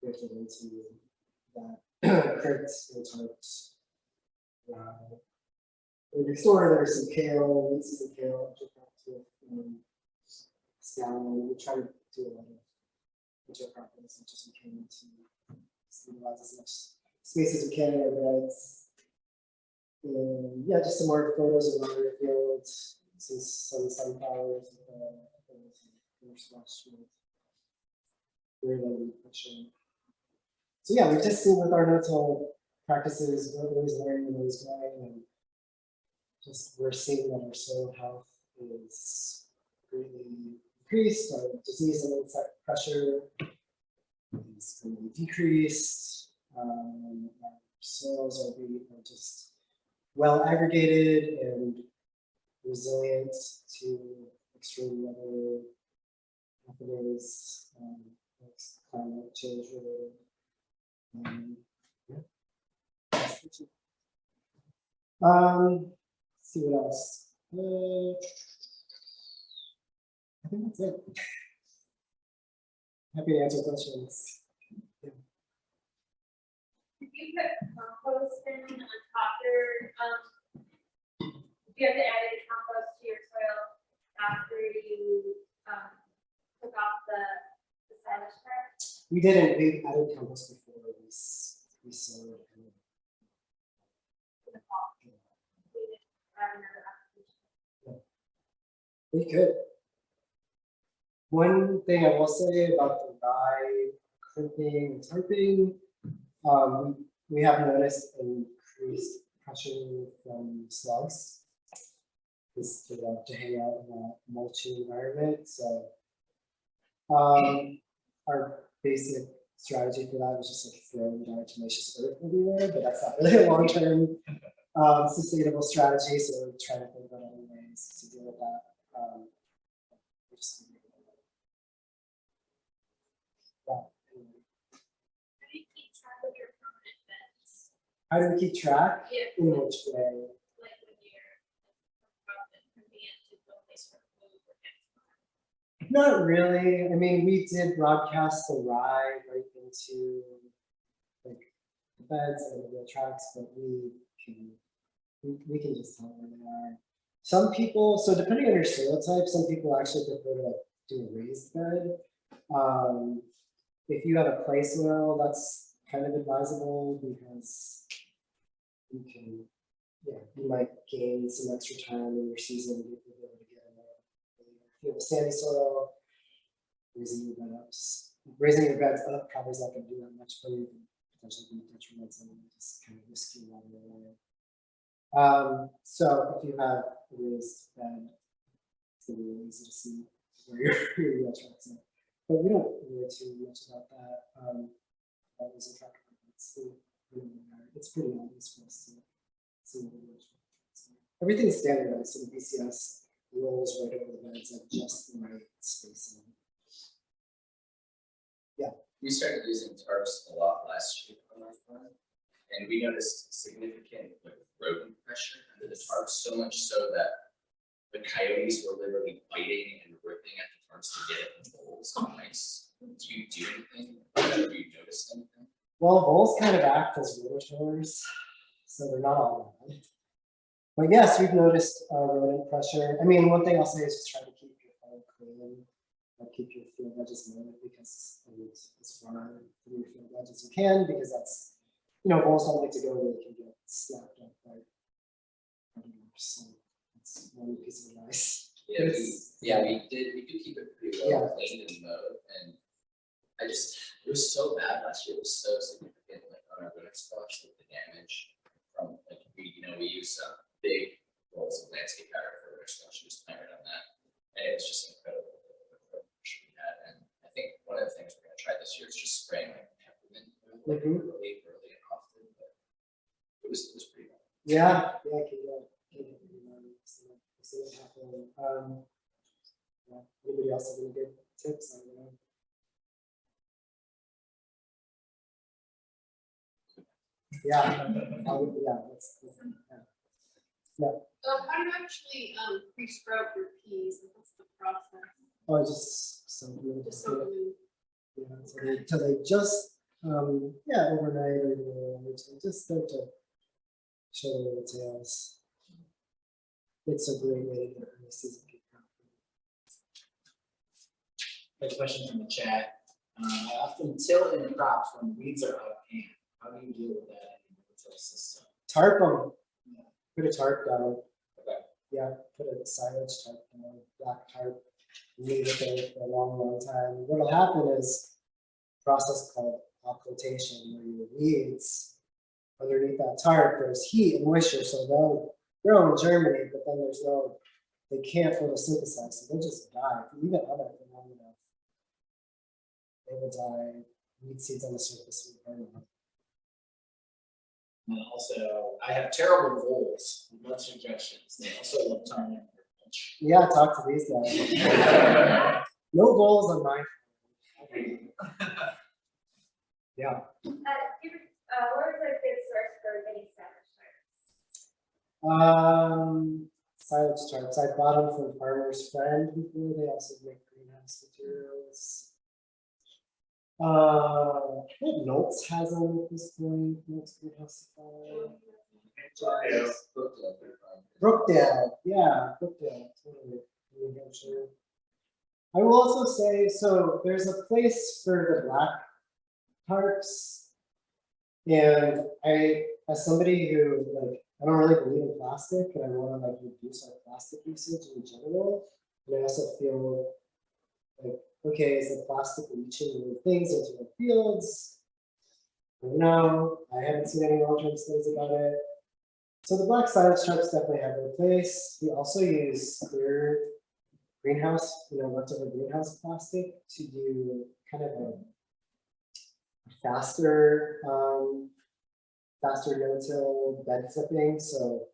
Get into that crimped and tarped. In the store, there's some kale, late season kale, scallion. We try to do a lot of winter cropping as much as we can to utilize as much space as we can in our beds. And yeah, just some more photos of our fields, some sunflowers, very lovely picture. So yeah, we've just seen with our no-till practices, we're always learning and always growing, and just we're seeing that our soil health is greatly increased, our disease and insect pressure is greatly decreased, our soils are just well aggregated and resilient to extreme weather happenings, like climate change related. Yeah. Let's see what else. I think that's it. Happy to answer questions. Yeah. If you put compost in on top of your, if you have to add any compost to your soil after you took off the silage part? We didn't. We added compost before we sowed. In the fall. We didn't have another application. We could. One thing I will say about the rye crimping and tarping, we have noticed increased pressure from slugs. Because they love to hang out in a mulching environment. So our basic strategy for that was just like throwing diatomaceous earth everywhere, but that's not really a long-term sustainable strategy. So we're trying to think about other ways to deal with that. How do we keep track? Yeah. In which way? Like when you're to a place for food or Not really. I mean, we did broadcast the rye right into like the beds and the wheel tracks, but we can just tell where they are. Some people, so depending on your soil type, some people actually prefer to like do a raised bed. If you have a clay soil, that's kind of advisable because you can, yeah, you might gain some extra time in your season to be able to get in there. If you have a sandy soil, raising your beds up probably is not going to do that much for you. Potentially be detrimental and just kind of risky along the way. So if you have a raised bed, it's really easy to see where your wheel tracks are. But we don't worry too much about that. That was a track. It's pretty obvious for us to see where the wheel tracks are. Everything's standardized, so the BCS rolls right over the beds at just the right spacing. We started using tarps a lot last year on our farm, and we noticed significant like rodent pressure under the tarps, so much so that the coyotes were literally biting and ripping at the tarps to get at the bowls of mice. Do you do anything? Have you noticed anything? Well, voles kind of act as rototillers, so they're not all bad. But yes, we've noticed rodent pressure. I mean, one thing I'll say is just try to keep your farm clean. Keep your field edges low because as far through your field edge as you can, because that's, voles don't like to go where they can get snapped up by predators. So that's one piece of advice. Yeah, we did keep it pretty well cleaned and mowed, and it was so bad last year. It was so significant, like on our winter squash, like the damage from like we use big rolls of landscape powder for winter squash, just planted on that, and it was just incredible. And I think one of the things we're going to try this year is just spraying like peppermint really early and often, but it was pretty bad. Yeah, see what happened. Anybody else have any good tips? I don't know. Yeah, how do you actually pre-sprout your peas? What's the process? Oh, just some yeah, so they just overnight or just start to show their little tails. It's a great way to get early season kicked off. There's a question from the chat. I often till in crops when weeds are out of hand. How do you deal with that in the no-till system? Tarp them. Put a tarp down. Okay. Yeah, put a silage tarp down, black tarp. Leave it there for a long time. What'll happen is a process called occultation, where your weeds underneath that tarp, there's heat and moisture, so they'll grow and germinate, but then they can't photosynthesize, so they'll just die. If you leave it on it for long enough, they will die. Weed seeds on the surface will burn up. And also, I have terrible voles. What suggestions? They also love targeting. Yeah, talk to these guys. No goals on my phone. Yeah. What is a good source for getting Silage tarps. I bought them from Farmer's Friend before. They also make greenhouse materials. I think Notill has them at this point. Notill greenhouse supply. Brookdale, yeah, Brookdale, totally. New Hampshire. I will also say, so there's a place for the black tarps, and as somebody who I don't really believe in plastic, and I want to reduce our plastic usage in general, and I also feel like, okay, is the plastic leaching new things into the fields? No, I haven't seen any long-term studies about it. So the black silage tarps definitely have their place. We also use clear greenhouse, leftover greenhouse plastic to do kind of a faster no-till bed flipping. So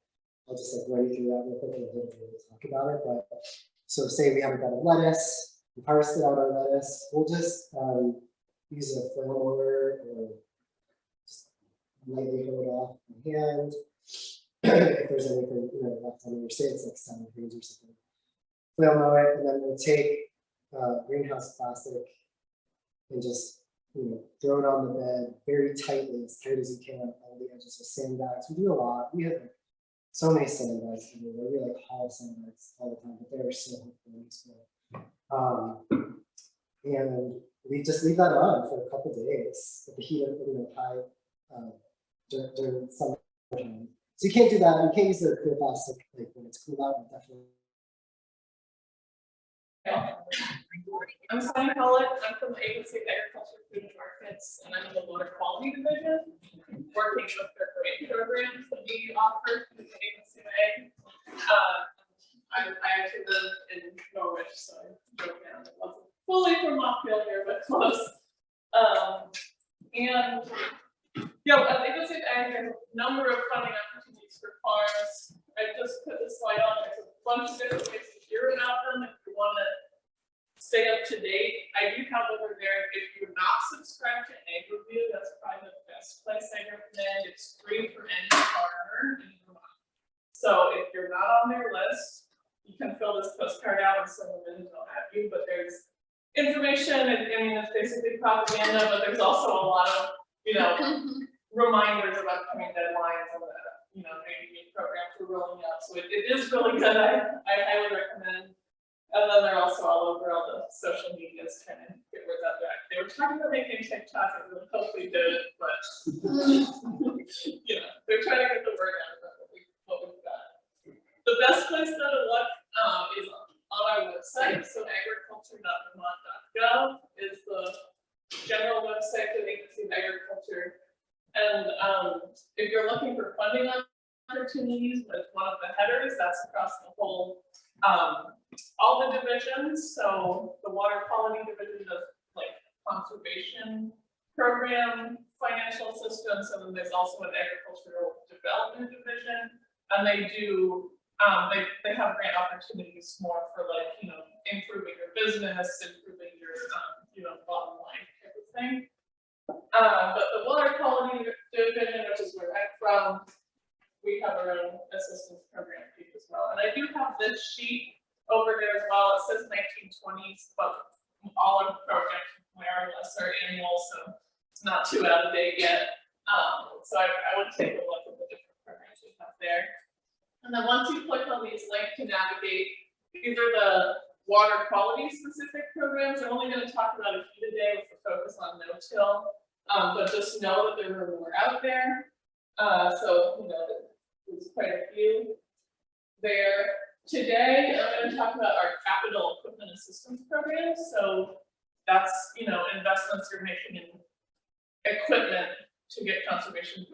I'll just run you through that real quick and we'll talk about it. But so say we have a bed of lettuce, we harvested out our lettuce, we'll just use a flail mower or just lightly hoe it off by hand. If there's anything left on your, say it's like 7 grains or something, flail mow it, and then we'll take greenhouse plastic and just throw it on the bed very tightly, as tight as you can on all the edges with sandbags. We do a lot. We have so many sandbags everywhere. We haul sandbags all the time, but they're so helpful. And we just leave that on for a couple days at the heat of high during summertime. So you can't do that. You can't use the clear plastic when it's cool out. Definitely. I'm Sonia, I'm from the Agency of Agriculture, Food and Markets, and I'm in the Water Quality Division, working with the grant programs that we offer through the And, yeah, I think it's a number of funding opportunities for farms. I just put this slide on, there's a bunch of different ways to hear about them if you want to stay up to date. I do have over there, if you're not subscribed to AgriView, that's probably the best place I recommend. It's free for any farmer in Vermont. So if you're not on their list, you can fill this postcard out and send them in, they'll have you, but there's information, and I mean, it's basically propaganda, but there's also a lot of, you know, reminders of upcoming deadlines and the, you know, maybe new programs we're rolling out. So it is really good. I highly recommend. And then they're also all over all the social medias trying to get word out there. They were talking about making TikTok, and we'll hopefully do it, but you know, they're trying to get the word out about what we've got. The best place though to look is on our website. So agriculture.vermont.gov is the general website for the Agency of Agriculture. And if you're looking for funding opportunities with one of the headers, that's across the whole, all the divisions. So the water quality division does like conservation program, financial assistance, and then there's also an agricultural development division. And they do, they have grant opportunities more for like, you know, improving your business, improving your, you know, bottom line type of thing. But the water quality division, which is where I'm from, we have our own assistance program piece as well. And I do have this sheet over there as well. It says 1920s, but all of the programs more or less are annual, so it's not too out of date yet. So I would take a look at the different programs we have there. And then once you click on these links to navigate, these are the water quality specific programs. I'm only going to talk about a few today with the focus on no-till, but just know that there are more out there. So, you know, there's quite a few there. Today, I'm going to talk about our capital equipment assistance program. So that's, you know, investments you're making in equipment to get conservation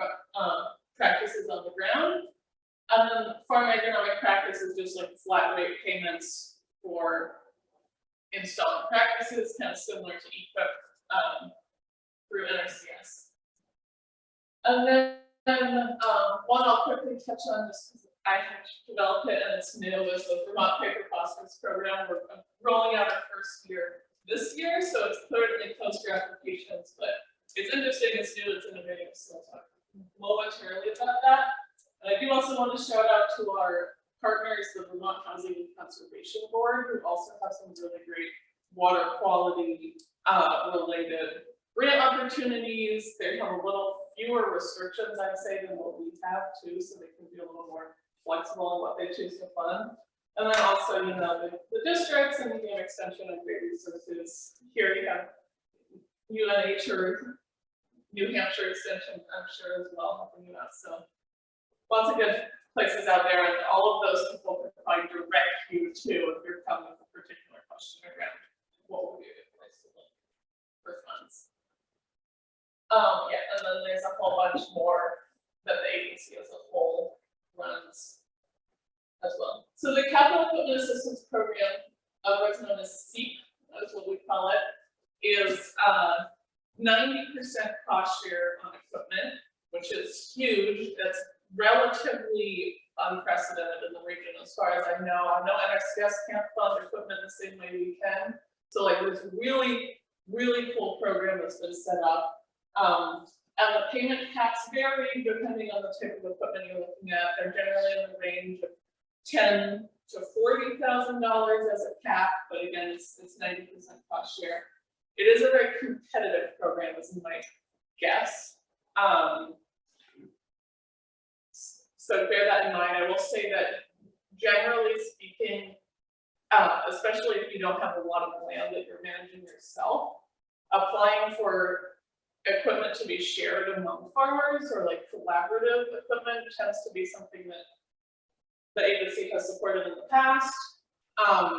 practices on the ground. And then farm agronomic practice is just like flat rate payments for installing practices, kind of similar to EQIP through NRCS. And then one I'll quickly touch on just because I have developed it and it's new, is the Vermont Paper Phosphorus program. We're rolling out our first year this year, so it's currently closed for applications, but it's interesting, it's new, it's innovative, so I'll talk momentarily about that. And I do also want to shout out to our partners, the Vermont Housing and Conservation Board, who also have some really great water quality related grant opportunities. They have a little fewer restrictions, I'd say, than what we have too, so they can be a little more flexible in what they choose to fund. And then also, you know, the districts and the game extension and great resources. Here you have UNH or New Hampshire Extension, I'm sure as well, helping you out. So lots of good places out there, and all of those people can provide direct you too if you're coming with a particular question around what would be a good place to look for funds. Yeah, and then there's a whole bunch more that the agency as a whole runs as well. So the Capital Equipment Assistance Program, otherwise known as CEAP, that's what we call it, is 90% cost share on equipment, which is huge. That's relatively unprecedented in the region as far as I know. I know NRCS can't fund equipment the same way we can. So like this really, really cool program that's been set up. And the payment caps vary depending on the type of equipment you're looking at. They're generally in the range of $10,000 to $40,000 as a cap, but again, it's 90% cost share. It is a very competitive program, is my guess. So bear that in mind. I will say that generally speaking, especially if you don't have a lot of land that you're managing yourself, applying for equipment to be shared among farmers or like collaborative equipment tends to be something that the agency has supported in the past.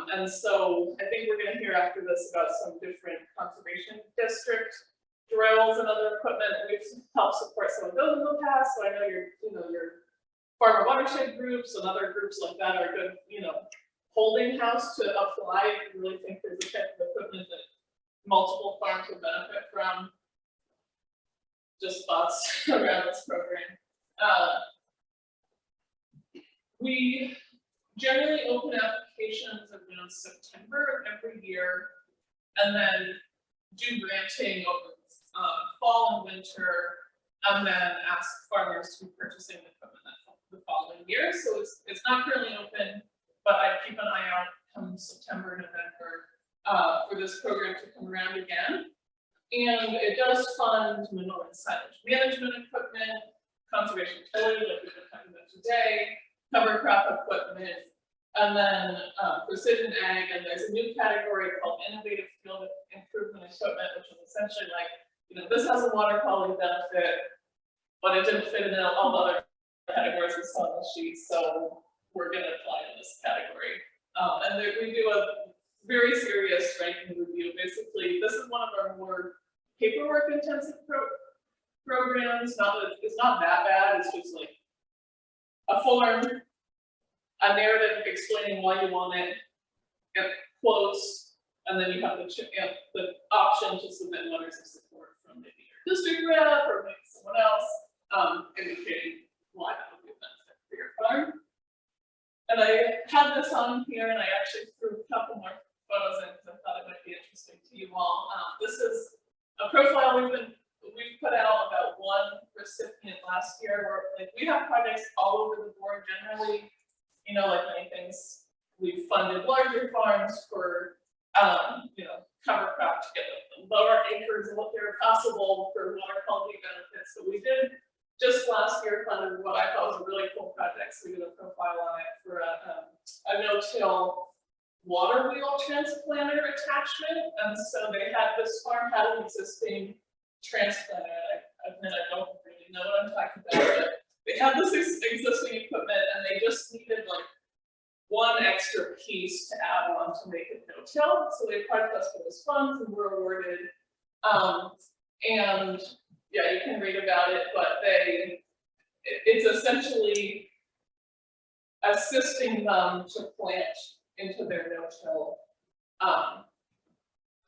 And so I think we're going to hear after this about some different conservation district drills and other equipment. We've helped support some of those in the past. So I know your farmer watershed groups and other groups like that are good, holding house to apply if you really think there's a type of equipment that multiple farms will benefit from. just thoughts around this program. We generally open applications around September of every year, and then do granting over fall and winter, and then ask farmers to be purchasing the equipment the following year. So it's not currently open, but I keep an eye out come September, November, for this program to come around again. And it does fund mineral and silage management equipment, conservation tillage, like we've been talking about today, cover crop equipment, and then precision ag. And there's a new category called innovative field improvement equipment, which is essentially like, this has a water quality benefit, but it didn't fit in all the other categories we saw on the sheet, so we're going to apply to this category. And we do a very serious ranking review. Basically, this is one of our more paperwork intensive programs. It's not that bad. It's just like a form, a narrative explaining why you want it, and quotes, and then you have the option to submit letters of support from maybe your district rep or maybe someone else, indicating why that would be a benefit for your farm. And I have this on here, and I actually threw a couple more photos in because I thought it might be interesting to you all. This is a profile we've put out about one recipient last year, where like we have projects all over the board generally. Like many things, we've funded larger farms for cover crop to get the lower acres and what they're possible for water quality benefits. So we did just last year funded what I thought was a really cool project. So we did a profile on it for a no-till water wheel transplanter attachment. And so this farm had an existing transplanter. I admit I don't really know what I'm talking about, but they had this existing equipment, and they just needed like one extra piece to add on to make it no-till. So they applied to us for those funds and were awarded. And yeah, you can read about it, but it's essentially assisting them to plant into their no-till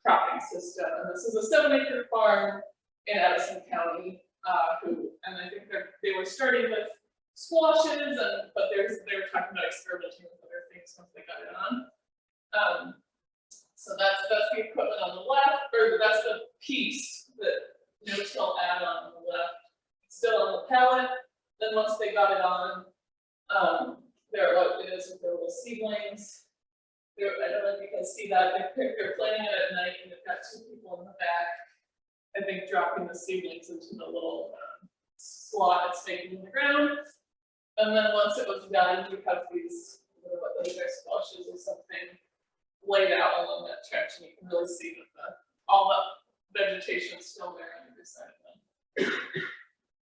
cropping system. And this is a 7-acre farm in Addison County, and I think they were starting with squashes, but they were talking about experimenting with other things once they got it on. So that's the equipment on the left, or that's the piece that no-till add-on the left, still on the pallet. Then once they got it on, it is with their little seedlings. I don't know if you can see that. They're planting it at night, and they've got 2 people in the back, I think, dropping the seedlings into the little slot it's making in the ground. And then once it was done, you have these squashes or something laid out along that trench, and you can really see that all the vegetation is still there on either side of them.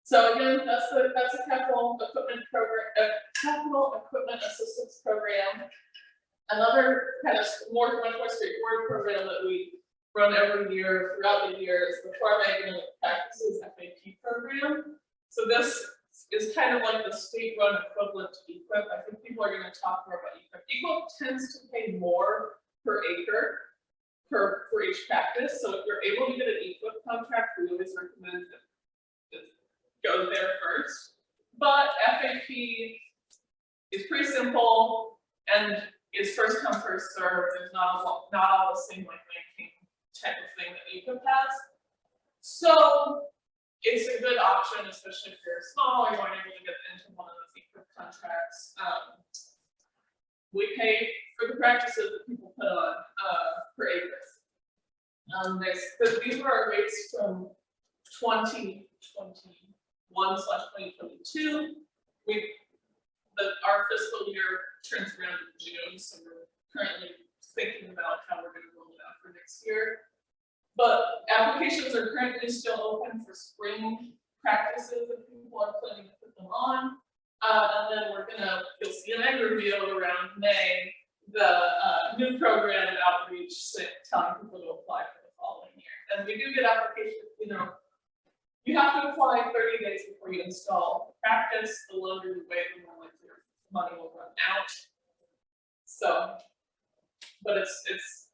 So again, that's a capital equipment program, capital equipment assistance program. Another kind of much more straightforward program that we run every year throughout the year is the Farm Agronomic Practices FAP program. So this is kind of like the state-run equivalent to EQIP. I think people are going to talk more about EQIP. EQIP tends to pay more per acre for each practice. So if you're able to get an EQIP contract, we always recommend to go there first. But FAP is pretty simple and is first come, first served. There's not all the same like ranking type of thing that EQIP has. So it's a good option, especially if you're small or you aren't able to get into one of those EQIP contracts. We pay for the practices that people put on per acre. These were our rates from 2021/2022. Our fiscal year turns around in June, so we're currently thinking about how we're going to roll it out for next year. But applications are currently still open for spring practices if people are planning to put them on. And then you'll see an ag review around May, the new program outreach telling people to apply for the following year. And we do get applications, you have to apply 30 days before you install practice. The longer you wait, the more likely your money will run out. So, but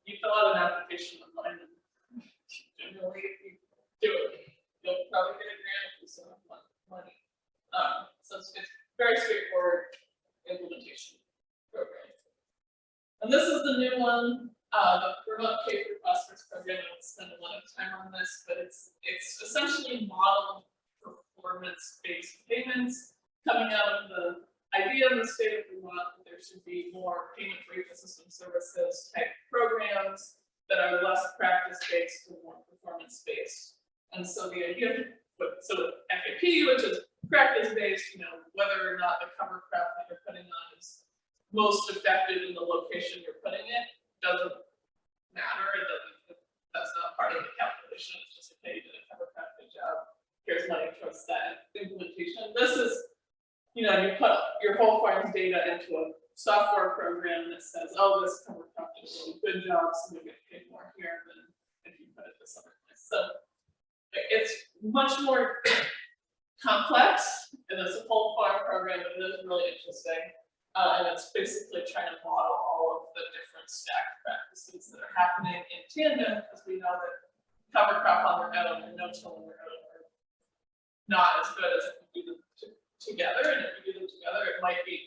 you fill out an application online, and generally if you do it, you'll probably get a grant it's essentially modeled performance-based payments coming out of the idea in the state of Vermont that there should be more payment for ecosystem services type programs that are less practice-based and more performance-based. And so the idea with FAP, which is practice-based, you know, whether or not the cover crop that you're putting on is most effective in the location you're putting it, doesn't matter. It doesn't, that's not part of the calculation. It's just, okay, you did a cover crop, good job. Here's money towards that implementation. This is, you know, you put your whole farm's data into a software program that says, oh, this cover crop did a really good job, so we get paid more here than if you put it this other place. So it's much more complex, and it's a whole farm program, but it is really interesting. And it's basically trying to model all of the different stacked practices that are happening in tandem, because we know that cover crop on their own and no-till on their own are not as good as if we do them together. And if we do them together, it might be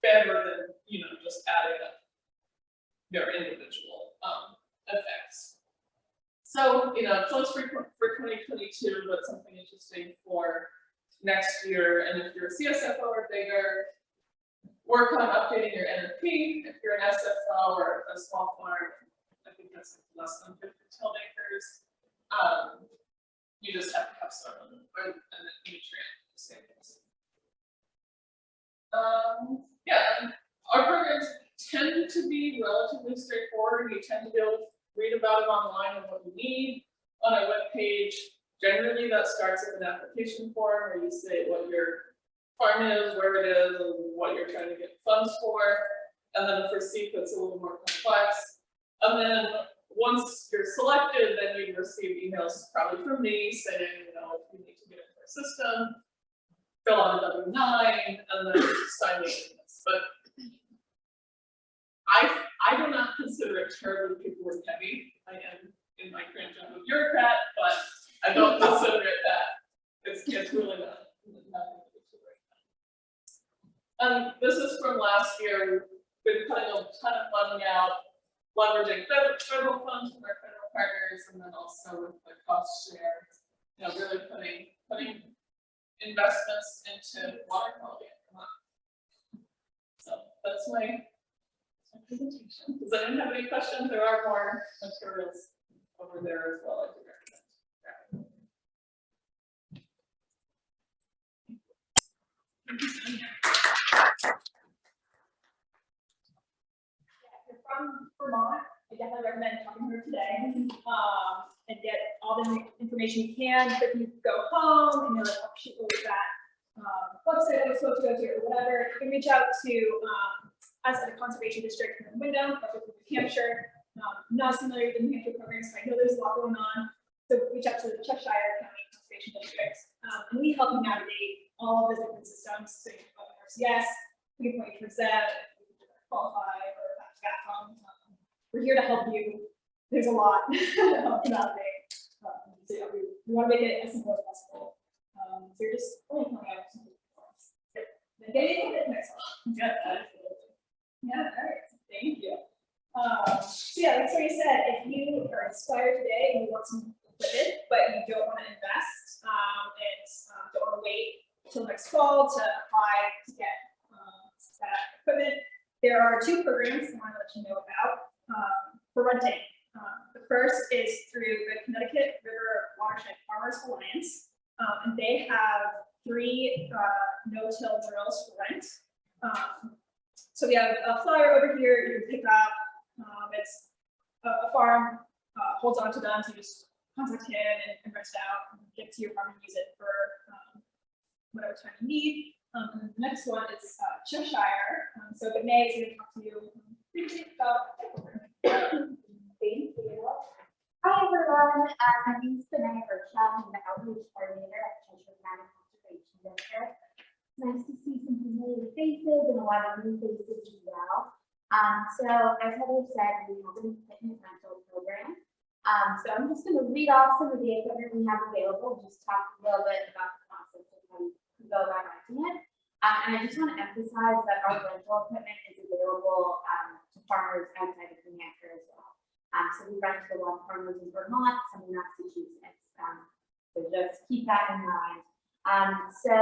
better than, you know, just adding up their individual effects. So, you know, close for 2022, but something interesting for next year. And if you're a CSFO or bigger, work on updating your NRP. If you're an SFO or a small farm, I think that's less than 50 till acres. You just have to have soil and a nutrient samples. Yeah, our programs tend to be relatively straightforward. You tend to be able to read about it online and what you need on our webpage. Generally, that starts with an application form where you say what your farm is, where it is, and what you're trying to get funds for. And then for SEEP, it's a little more complex. And then once you're selected, then you receive emails probably from me saying, you know, you need to get into our system, fill out a W-9, and then sign the agreements. But I do not consider it terribly paperwork heavy. I am in my current job a bureaucrat, but I don't consider it that. It's really not. This is from last year. We've been putting a ton of money out, leveraging federal funds from our federal partners, and then also with the cost share. You know, really putting investments into water quality. So that's my presentation. Does anyone have any questions? There are more materials over there as well. I do recommend. Thank you, Sonia. If you're from Vermont, I definitely recommend talking to her today, and get all the information you can. But if you go home and you're like, oh shoot, what was that website I was supposed to go to or whatever, you can reach out to us at the conservation district in Windham, or with New Hampshire. I'm not as familiar with the New Hampshire program, so I know there's a lot going on. So reach out to the Cheshire County Conservation Districts, and we help you navigate all of the different systems. So you can go to RCS, we can point you towards that, you can qualify or VAAFM. We're here to help you. There's a lot to help you navigate. So yeah, we want to make it as simple as possible. So you're just only coming out some forms. Then get into it next one. Yeah, absolutely. Yeah, all right. Thank you. So yeah, like Sonia said, if you are inspired today and you want some equipment, but you don't want to invest and don't want to wait until next fall to apply to get that equipment, there are two programs I want to let you know about for renting. The first is through the Connecticut River Watershed Farmers Alliance, and they have 3 no-till drills for rent. So we have a flyer over here you can pick up. It's a farm holds on to them, so you just contact him and rent it out, and get to your farm and use it for whatever time you need. And the next one is Cheshire. So Benay is going to talk to you briefly about that program. Thank you. Hi everyone, my name is Benay. I'm the outreach coordinator at Cheshire County Conservation District. Nice to see some familiar faces and a lot of new faces as well. So as Heather said, we have an equipment rental program. So I'm just going to read off some of the equipment we have available, just talk a little bit about the process of how you can go about renting it. And I just want to emphasize that our rental equipment is available to farmers outside of New Hampshire as well. So we rent to a lot of farmers in Vermont, some in Massachusetts. So just keep that in mind. So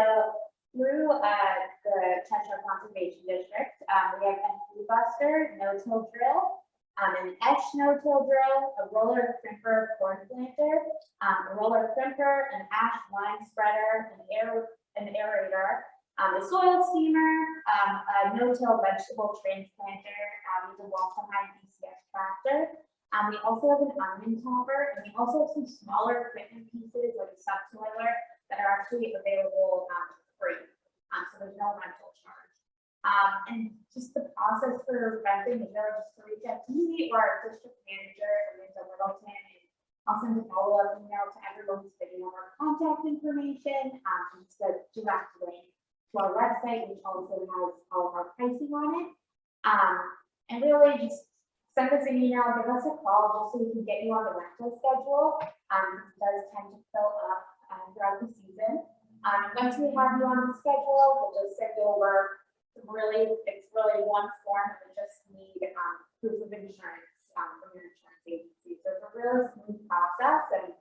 through the Cheshire Conservation District, we have a hay buster, no-till drill, an esh no-till drill, a roller crimper corn planter, a roller crimper, an ash line spreader, an aerator, a soil steamer, a no-till vegetable transplanter, with a walk-behind BCS tractor. We also have an onion topper, and we also have some smaller equipment pieces like a subsoiler that are actually available free. So there's no rental charge. And just the process for renting is really just to reach out to me or our district manager, Linda Littleton, and I'll send a follow-up email to everyone who's getting our contact information. Just a direct link to our website, which also has all of our pricing on it. And really just send us an email, give us a call, just so we can get you on the rental schedule. It does tend to fill up throughout the season. Once we have you on the schedule, we'll just send over it's really one form, and we just need proof of insurance from your insurance agency. So it's a really smooth process, and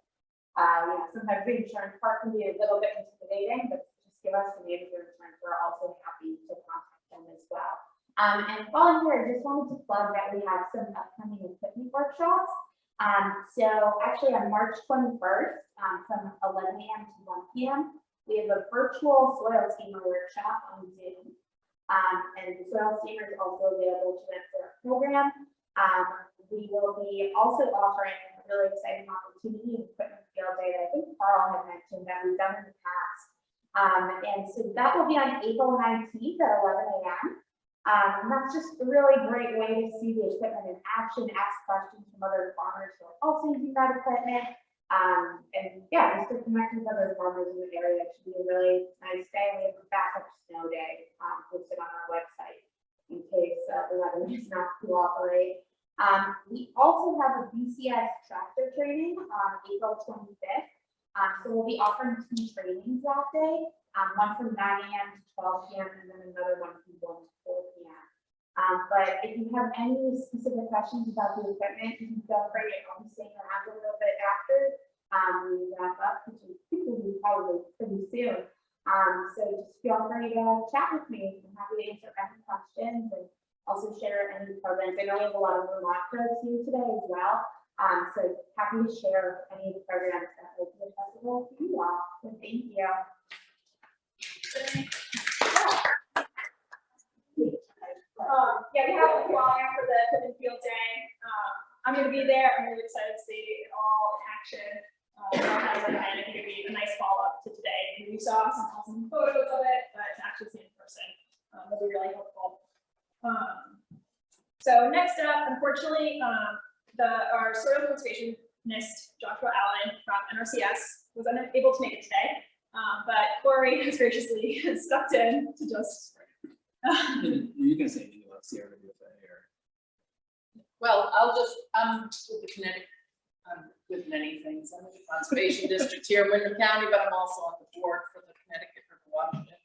sometimes the insurance part can be a little bit intimidating, but just give us the name of your insurance. We're also happy to contact them as well. And while I'm here, I just wanted to plug that we have some upcoming equipment workshops. So actually on March 21st, from 11 a.m. to 1 p.m., we have a virtual soil steamer workshop on Zoom. And the soil steamer is also available to rent for our program. We will be also offering a really exciting opportunity, equipment field day that I think Carl had mentioned that we've done in the past. And so that will be on April 19th at 11 a.m. And that's just a really great way to see the equipment in action, ask questions from other farmers who are also using that equipment. And yeah, just to connect with other farmers in the area. It should be a really nice day. We have a backup snow day posted on our website in case the weather does not cooperate. We also have a BCS tractor training on April 25th. So we'll be offering 2 trainings that day, one from 9 a.m. to 12 p.m. and then another one from 1 to 4 p.m. But if you have any specific questions about the equipment, you can feel free to come stay around a little bit after we wrap up, which I think will be probably pretty soon. So just feel free to chat with me. I'm happy to answer any questions and also share any programs. I know we have a lot of Vermont folks here today as well. So happy to share any of the programs that will be accessible to you all. So thank you. Yeah, we have a flyer for the equipment field day. I'm going to be there. I'm really excited to see it all in action. I think it'd be a nice follow-up to today. We saw some awesome photos of it, but to actually see it in person will be really helpful. So next up, unfortunately, our soil conservationist, Joshua Allen from NRCS, was unable to make it today, but Corey has graciously stepped in to just. You can say anything about Sierra with that here. Well, I'll just, with the Connecticut, with many things. I'm in the conservation district here in Windham County, but I'm also on the board for the Connecticut River Watershed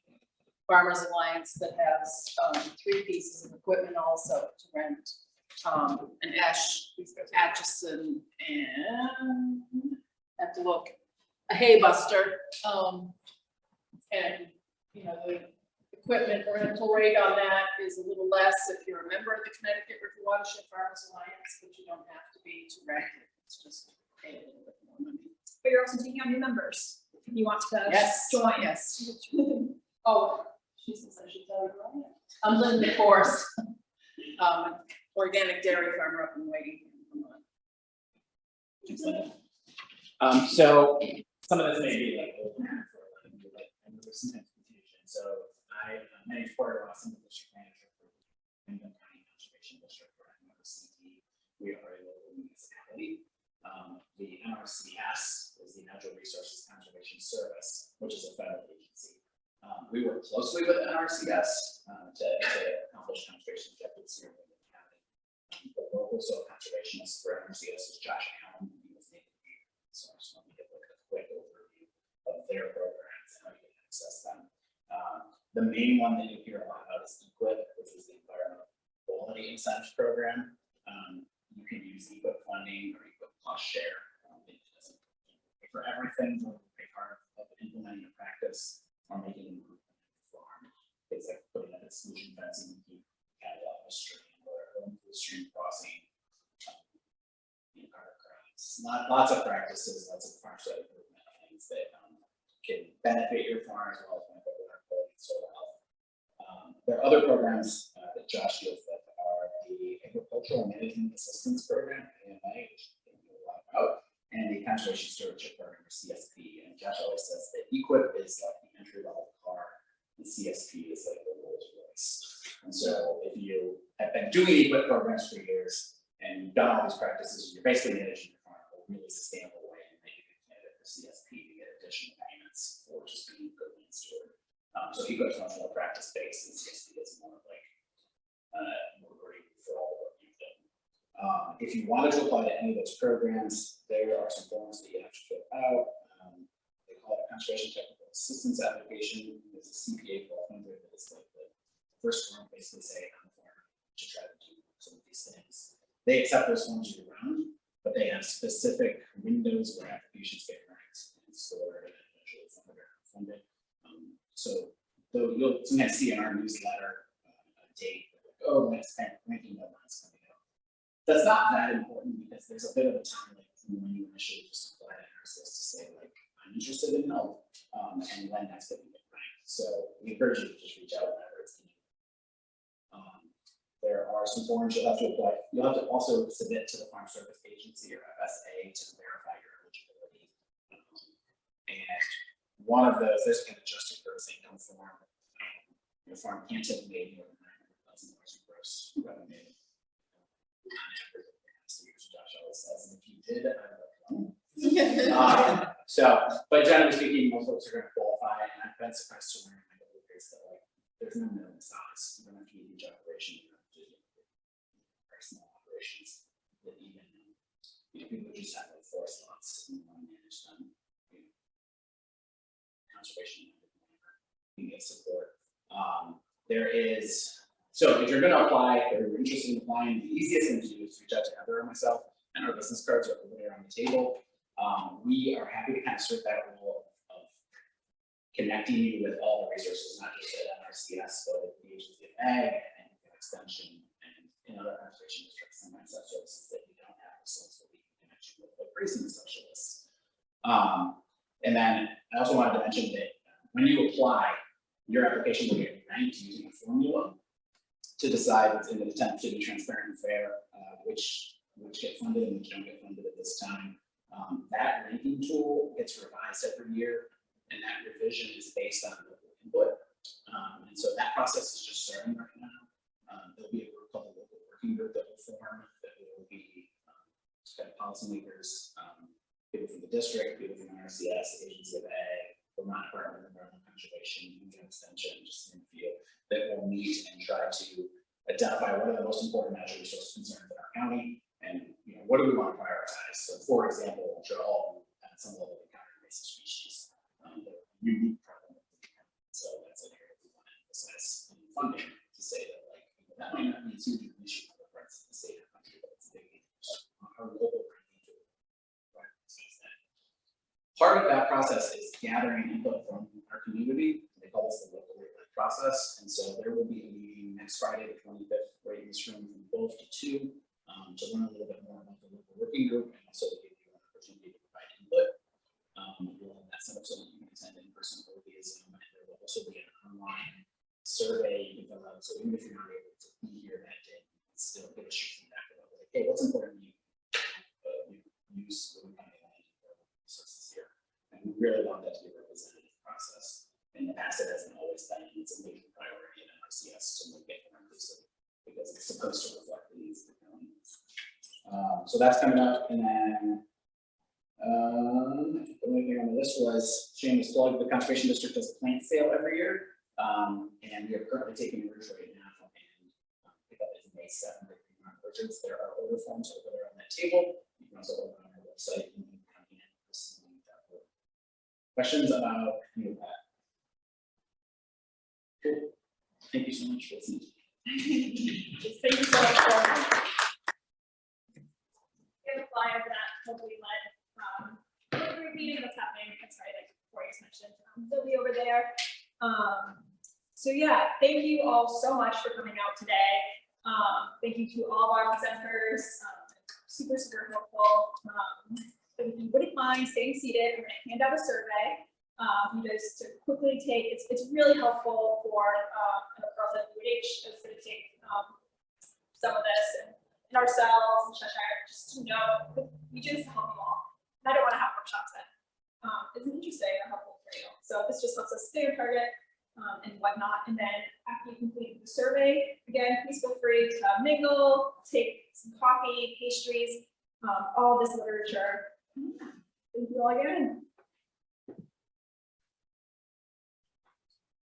Farmers Alliance that has 3 pieces of equipment also to rent. An Atchison, and have to look, a hay buster. And you know, the equipment rental rate on that is a little less if you're a member of the Connecticut River Watershed Farmers Alliance, but you don't have to be to rent it. It's just pay a little bit more money. But you're also taking on new members. If you want to join. Yes. Oh, she says I should tell you right. I'm Linda Forrest, organic dairy farmer up in Wading, Vermont. So some of this may be like some confusion. So my name is Porter Ross, I'm the district manager for Windham County Conservation District, or NRCD. We are a local municipality. The NRCS is the Natural Resources Conservation Service, which is a federal agency. We work closely with NRCS to accomplish conservation objectives here in Windham County. The local soil conservationist for NRCS is Josh Allen. He was named here. So I just want to give a quick overview of their programs and how you can access them. The main one that you hear a lot about is EQIP, which is the Environmental Quality Incentives Program. You can use EQIP funding or EQIP cost share. It doesn't pay for everything, but it'll pay part of implementing a practice or making an improvement in the farm. It's like putting in a solution fencing, keep cattle out of a stream or going through a stream crossing. Lots of practices, lots of farm side improvement things that can benefit your farm as well as benefit our quality and soil health. There are other programs that Josh deals with are the Agricultural Management Assistance Program, AMA, which we know a lot about, and the Conservation Stewardship Program, or CSP. And Josh always says that EQIP is like the entry level car, and CSP is like the Rolls Royce. And so if you have been doing EQIP programs for years and you've done all these practices, you're basically managing your farm in a really sustainable way and making a candidate for CSP to get additional payments or just being a good land steward. So EQIP is much more practice based, and CSP is more like more great for all the work you've done. If you wanted to apply to any of those programs, there are some forms that you have to fill out. They call it a Conservation Technical Assistance Application. There's a CPA 1200 that is like the first form, basically saying I'm a farmer to try to do some of these things. They accept those forms year round, but they have specific windows where applications get ranked and stored and eventually funded. So you'll sometimes see in our newsletter a date, like, oh, next ranking deadline is coming up. That's not that important because there's a bit of a time like from when you initially just apply to NRCS to say like I'm interested in help, and when that's going to get ranked. So we encourage you to just reach out whenever it's needed. There are some forms you'll have to apply. You'll have to also submit to the Farm Service Agency or FSA to verify your eligibility. And one of those, there's an adjusted gross income form. Your farm can't have made more than $900,000 in gross revenue. Josh always says, and if you did, I would have but generally speaking, most folks are going to qualify, and I've been surprised to learn in my couple of years that like there's no minimum size. You don't have to be a huge operation. You don't have to do very small operations that even people just have like 4 slots and want to manage them. Conservation, you get support. There is, so if you're going to apply, or you're interested in applying, the easiest thing to do is reach out to Heather or myself, and our business cards are over there on the table. We are happy to kind of serve that role of connecting you with all the resources, not just at NRCS, but at the Agency of Ag and Extension and in other conservation districts. Sometimes have services that we don't have, so we can connect you with like grazing specialists. And then I also wanted to mention that when you apply, your application will get ranked using a formula to decide in an attempt to be transparent and fair, which get funded and which don't get funded at this time. That ranking tool gets revised every year, and that revision is based on local input. And so that process is just starting right now. There'll be a group called the local working group that will form that will be kind of policymakers, people from the district, people from NRCS, Agency of Ag, Vermont Department of Environmental Conservation, and Extension, just in the field, that will meet and try to identify what are the most important natural resource concerns in our county, and what do we want to prioritize. So, for example, should all at some level encounter invasive species, the unique problem. So that's an area we want to emphasize in funding to say that like that might not be a huge issue for the parts of the state or country, but it's a big issue. Our local part of that process is gathering input from our community. They call this the local process. And so there will be a meeting next Friday, the 25th, right in this room from 12 to 2 to learn a little bit more about the local working group and also to give you an opportunity to provide input. We'll have that set up so that you can attend in person or via Zoom. And there will also be an online survey you can fill out. So even if you're not able to be here that day, you can still get a feedback about like, hey, what's important to you? Use what we kind of resources here. And we really want that to be a representative process. In the past, it hasn't always been. It's a major priority in NRCS to make it more inclusive because it's supposed to reflect the needs of the county. So that's coming up, and then the only thing on the list was shameless plug. The Conservation District does a plant sale every year, and we are currently taking orders right now. And pickup is May 7th. There are order forms over there on that table. You can also order on our website. Questions about any of that? Cool. Thank you so much for listening. Thank you so much. hopefully led group meeting that's happening. That's right, like Corey just mentioned. They'll be over there. So yeah, thank you all so much for coming out today. Thank you to all of our presenters. Super, super helpful. If you wouldn't mind staying seated, I'm going to hand out a survey. You guys to quickly take. It's really helpful for girls at UH is going to take some of this and ourselves and Cheshire just to know we do this to help you all. And I don't want to have workshops that isn't interesting or helpful for you. So this just lets us stay on target and whatnot. And then after you complete the survey, again, please feel free to mingle, take some coffee, pastries, all this literature. Thank you all again.